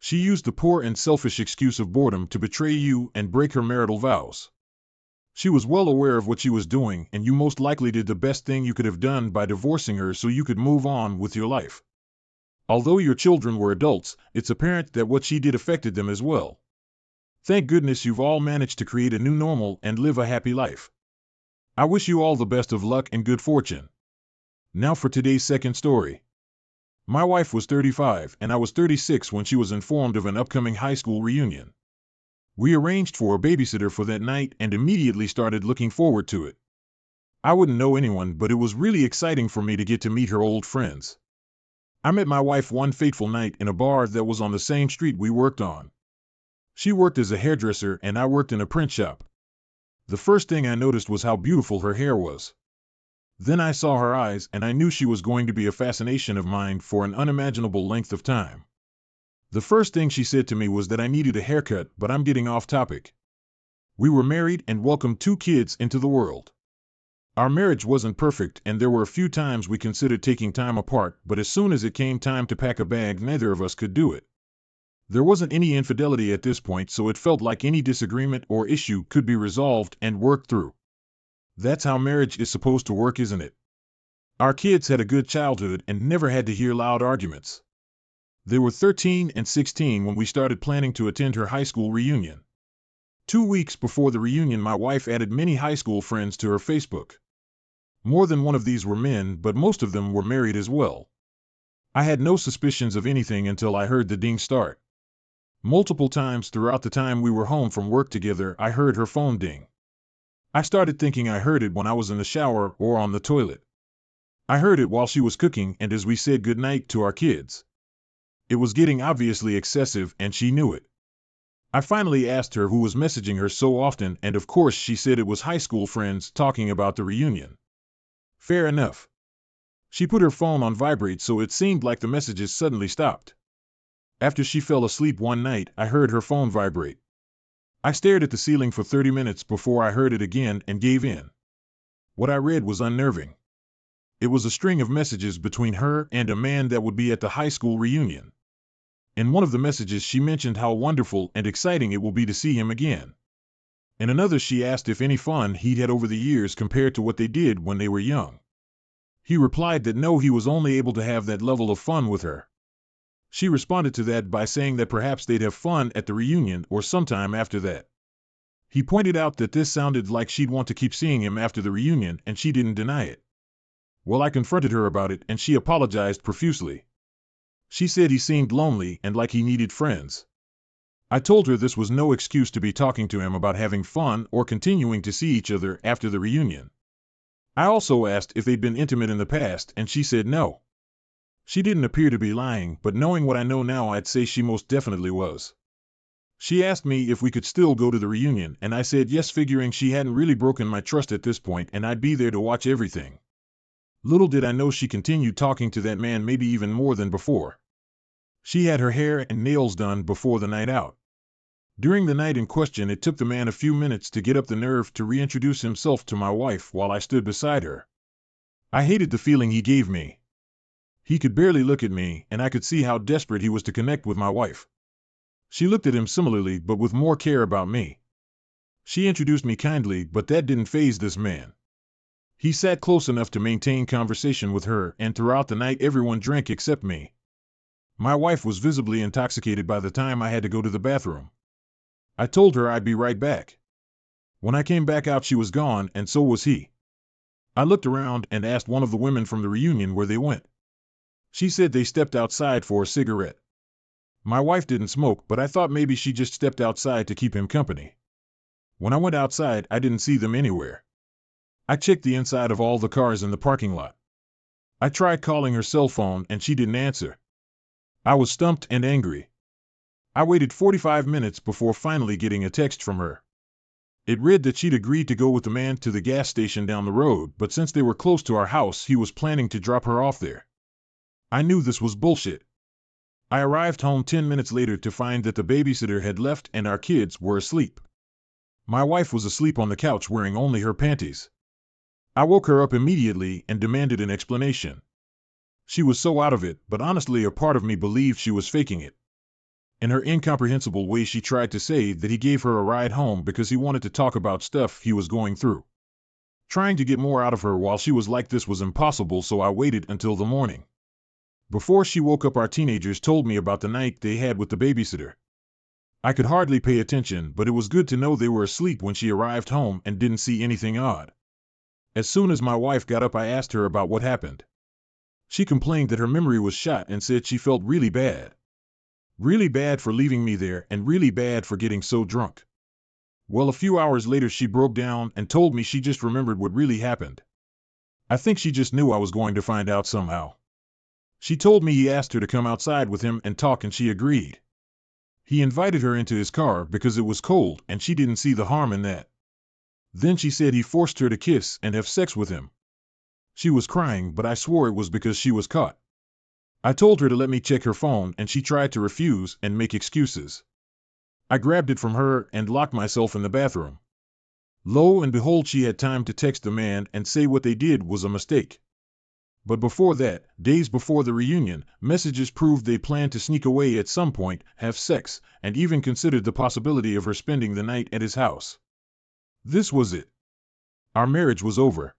She used the poor and selfish excuse of boredom to betray you and break her marital vows. She was well aware of what she was doing, and you most likely did the best thing you could have done by divorcing her so you could move on with your life. Although your children were adults, it's apparent that what she did affected them as well. Thank goodness you've all managed to create a new normal and live a happy life. I wish you all the best of luck and good fortune. Now for today's second story. My wife was 35 and I was 36 when she was informed of an upcoming high school reunion. We arranged for a babysitter for that night and immediately started looking forward to it. I wouldn't know anyone, but it was really exciting for me to get to meet her old friends. I met my wife one fateful night in a bar that was on the same street we worked on. She worked as a hairdresser and I worked in a print shop. The first thing I noticed was how beautiful her hair was. Then I saw her eyes and I knew she was going to be a fascination of mine for an unimaginable length of time. The first thing she said to me was that I needed a haircut, but I'm getting off topic. We were married and welcomed 2 kids into the world. Our marriage wasn't perfect and there were a few times we considered taking time apart, but as soon as it came time to pack a bag, neither of us could do it. There wasn't any infidelity at this point, so it felt like any disagreement or issue could be resolved and worked through. That's how marriage is supposed to work, isn't it? Our kids had a good childhood and never had to hear loud arguments. They were 13 and 16 when we started planning to attend her high school reunion. 2 weeks before the reunion, my wife added many high school friends to her Facebook. More than one of these were men, but most of them were married as well. I had no suspicions of anything until I heard the ding start. Multiple times throughout the time we were home from work together, I heard her phone ding. I started thinking I heard it when I was in the shower or on the toilet. I heard it while she was cooking and as we said goodnight to our kids. It was getting obviously excessive, and she knew it. I finally asked her who was messaging her so often, and of course she said it was high school friends talking about the reunion. Fair enough. She put her phone on vibrate, so it seemed like the messages suddenly stopped. After she fell asleep one night, I heard her phone vibrate. I stared at the ceiling for 30 minutes before I heard it again and gave in. What I read was unnerving. It was a string of messages between her and a man that would be at the high school reunion. In one of the messages she mentioned how wonderful and exciting it will be to see him again. In another she asked if any fun he'd had over the years compared to what they did when they were young. He replied that no, he was only able to have that level of fun with her. She responded to that by saying that perhaps they'd have fun at the reunion or sometime after that. He pointed out that this sounded like she'd want to keep seeing him after the reunion, and she didn't deny it. Well, I confronted her about it, and she apologized profusely. She said he seemed lonely and like he needed friends. I told her this was no excuse to be talking to him about having fun or continuing to see each other after the reunion. I also asked if they'd been intimate in the past, and she said no. She didn't appear to be lying, but knowing what I know now, I'd say she most definitely was. She asked me if we could still go to the reunion, and I said yes, figuring she hadn't really broken my trust at this point and I'd be there to watch everything. Little did I know she continued talking to that man, maybe even more than before. She had her hair and nails done before the night out. During the night in question, it took the man a few minutes to get up the nerve to reintroduce himself to my wife while I stood beside her. I hated the feeling he gave me. He could barely look at me, and I could see how desperate he was to connect with my wife. She looked at him similarly, but with more care about me. She introduced me kindly, but that didn't faze this man. He sat close enough to maintain conversation with her, and throughout the night everyone drank except me. My wife was visibly intoxicated by the time I had to go to the bathroom. I told her I'd be right back. When I came back out, she was gone, and so was he. I looked around and asked one of the women from the reunion where they went. She said they stepped outside for a cigarette. My wife didn't smoke, but I thought maybe she just stepped outside to keep him company. When I went outside, I didn't see them anywhere. I checked the inside of all the cars in the parking lot. I tried calling her cell phone, and she didn't answer. I was stumped and angry. I waited 45 minutes before finally getting a text from her. It read that she'd agreed to go with the man to the gas station down the road, but since they were close to our house, he was planning to drop her off there. I knew this was bullshit. I arrived home 10 minutes later to find that the babysitter had left and our kids were asleep. My wife was asleep on the couch wearing only her panties. I woke her up immediately and demanded an explanation. She was so out of it, but honestly a part of me believed she was faking it. In her incomprehensible way, she tried to say that he gave her a ride home because he wanted to talk about stuff he was going through. Trying to get more out of her while she was like this was impossible, so I waited until the morning. Before she woke up, our teenagers told me about the night they had with the babysitter. I could hardly pay attention, but it was good to know they were asleep when she arrived home and didn't see anything odd. As soon as my wife got up, I asked her about what happened. She complained that her memory was shot and said she felt really bad. Really bad for leaving me there, and really bad for getting so drunk. Well, a few hours later she broke down and told me she just remembered what really happened. I think she just knew I was going to find out somehow. She told me he asked her to come outside with him and talk, and she agreed. He invited her into his car because it was cold, and she didn't see the harm in that. Then she said he forced her to kiss and have sex with him. She was crying, but I swore it was because she was caught. I told her to let me check her phone, and she tried to refuse and make excuses. I grabbed it from her and locked myself in the bathroom. Lo and behold, she had time to text the man and say what they did was a mistake. But before that, days before the reunion, messages proved they planned to sneak away at some point, have sex, and even considered the possibility of her spending the night at his house. This was it. Our marriage was over.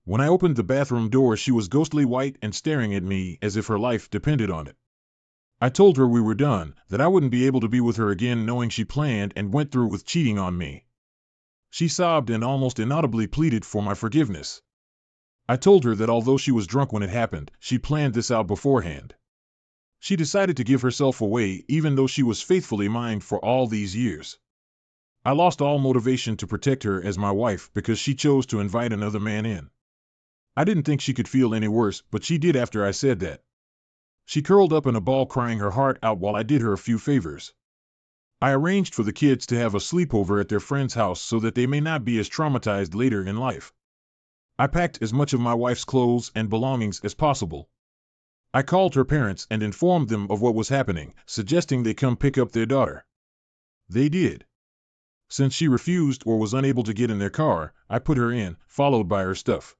When I opened the bathroom door, she was ghostly white and staring at me as if her life depended on it. I told her we were done, that I wouldn't be able to be with her again, knowing she planned and went through with cheating on me. She sobbed and almost inaudibly pleaded for my forgiveness. I told her that although she was drunk when it happened, she planned this out beforehand. She decided to give herself away even though she was faithfully mine for all these years. I lost all motivation to protect her as my wife because she chose to invite another man in. I didn't think she could feel any worse, but she did after I said that. She curled up in a ball crying her heart out while I did her a few favors. I arranged for the kids to have a sleepover at their friend's house so that they may not be as traumatized later in life. I packed as much of my wife's clothes and belongings as possible. I called her parents and informed them of what was happening, suggesting they come pick up their daughter. They did. Since she refused or was unable to get in their car, I put her in, followed by her stuff.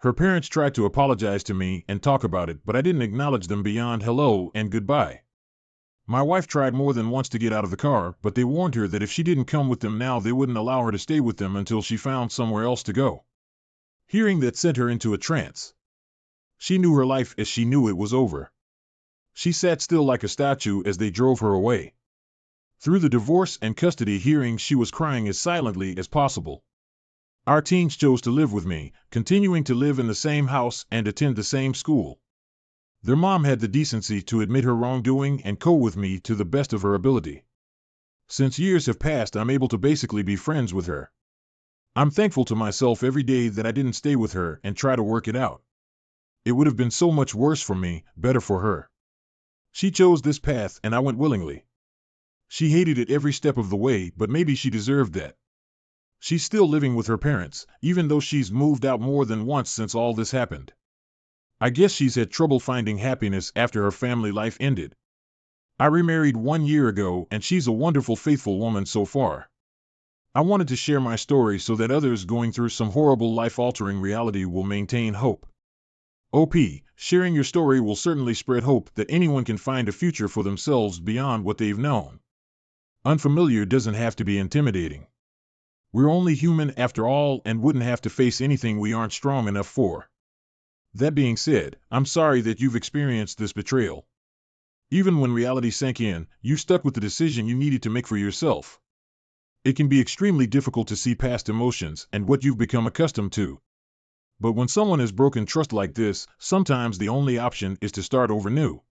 Her parents tried to apologize to me and talk about it, but I didn't acknowledge them beyond hello and goodbye. My wife tried more than once to get out of the car, but they warned her that if she didn't come with them now, they wouldn't allow her to stay with them until she found somewhere else to go. Hearing that sent her into a trance. She knew her life as she knew it was over. She sat still like a statue as they drove her away. Through the divorce and custody hearings, she was crying as silently as possible. Our teens chose to live with me, continuing to live in the same house and attend the same school. Their mom had the decency to admit her wrongdoing and co-with me to the best of her ability. Since years have passed, I'm able to basically be friends with her. I'm thankful to myself every day that I didn't stay with her and try to work it out. It would have been so much worse for me, better for her. She chose this path and I went willingly. She hated it every step of the way, but maybe she deserved that. She's still living with her parents, even though she's moved out more than once since all this happened. I guess she's had trouble finding happiness after her family life ended. I remarried 1 year ago and she's a wonderful, faithful woman so far. I wanted to share my story so that others going through some horrible life-altering reality will maintain hope. OP, sharing your story will certainly spread hope that anyone can find a future for themselves beyond what they've known. Unfamiliar doesn't have to be intimidating. We're only human after all and wouldn't have to face anything we aren't strong enough for. That being said, I'm sorry that you've experienced this betrayal. Even when reality sank in, you stuck with the decision you needed to make for yourself. It can be extremely difficult to see past emotions and what you've become accustomed to. But when someone has broken trust like this, sometimes the only option is to start over new.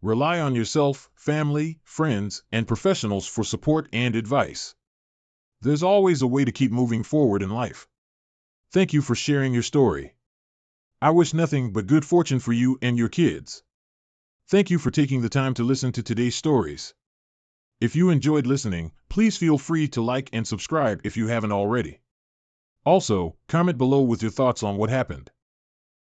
Rely on yourself, family, friends, and professionals for support and advice. There's always a way to keep moving forward in life. Thank you for sharing your story. I wish nothing but good fortune for you and your kids. Thank you for taking the time to listen to today's stories. If you enjoyed listening, please feel free to like and subscribe if you haven't already. Also, comment below with your thoughts on what happened.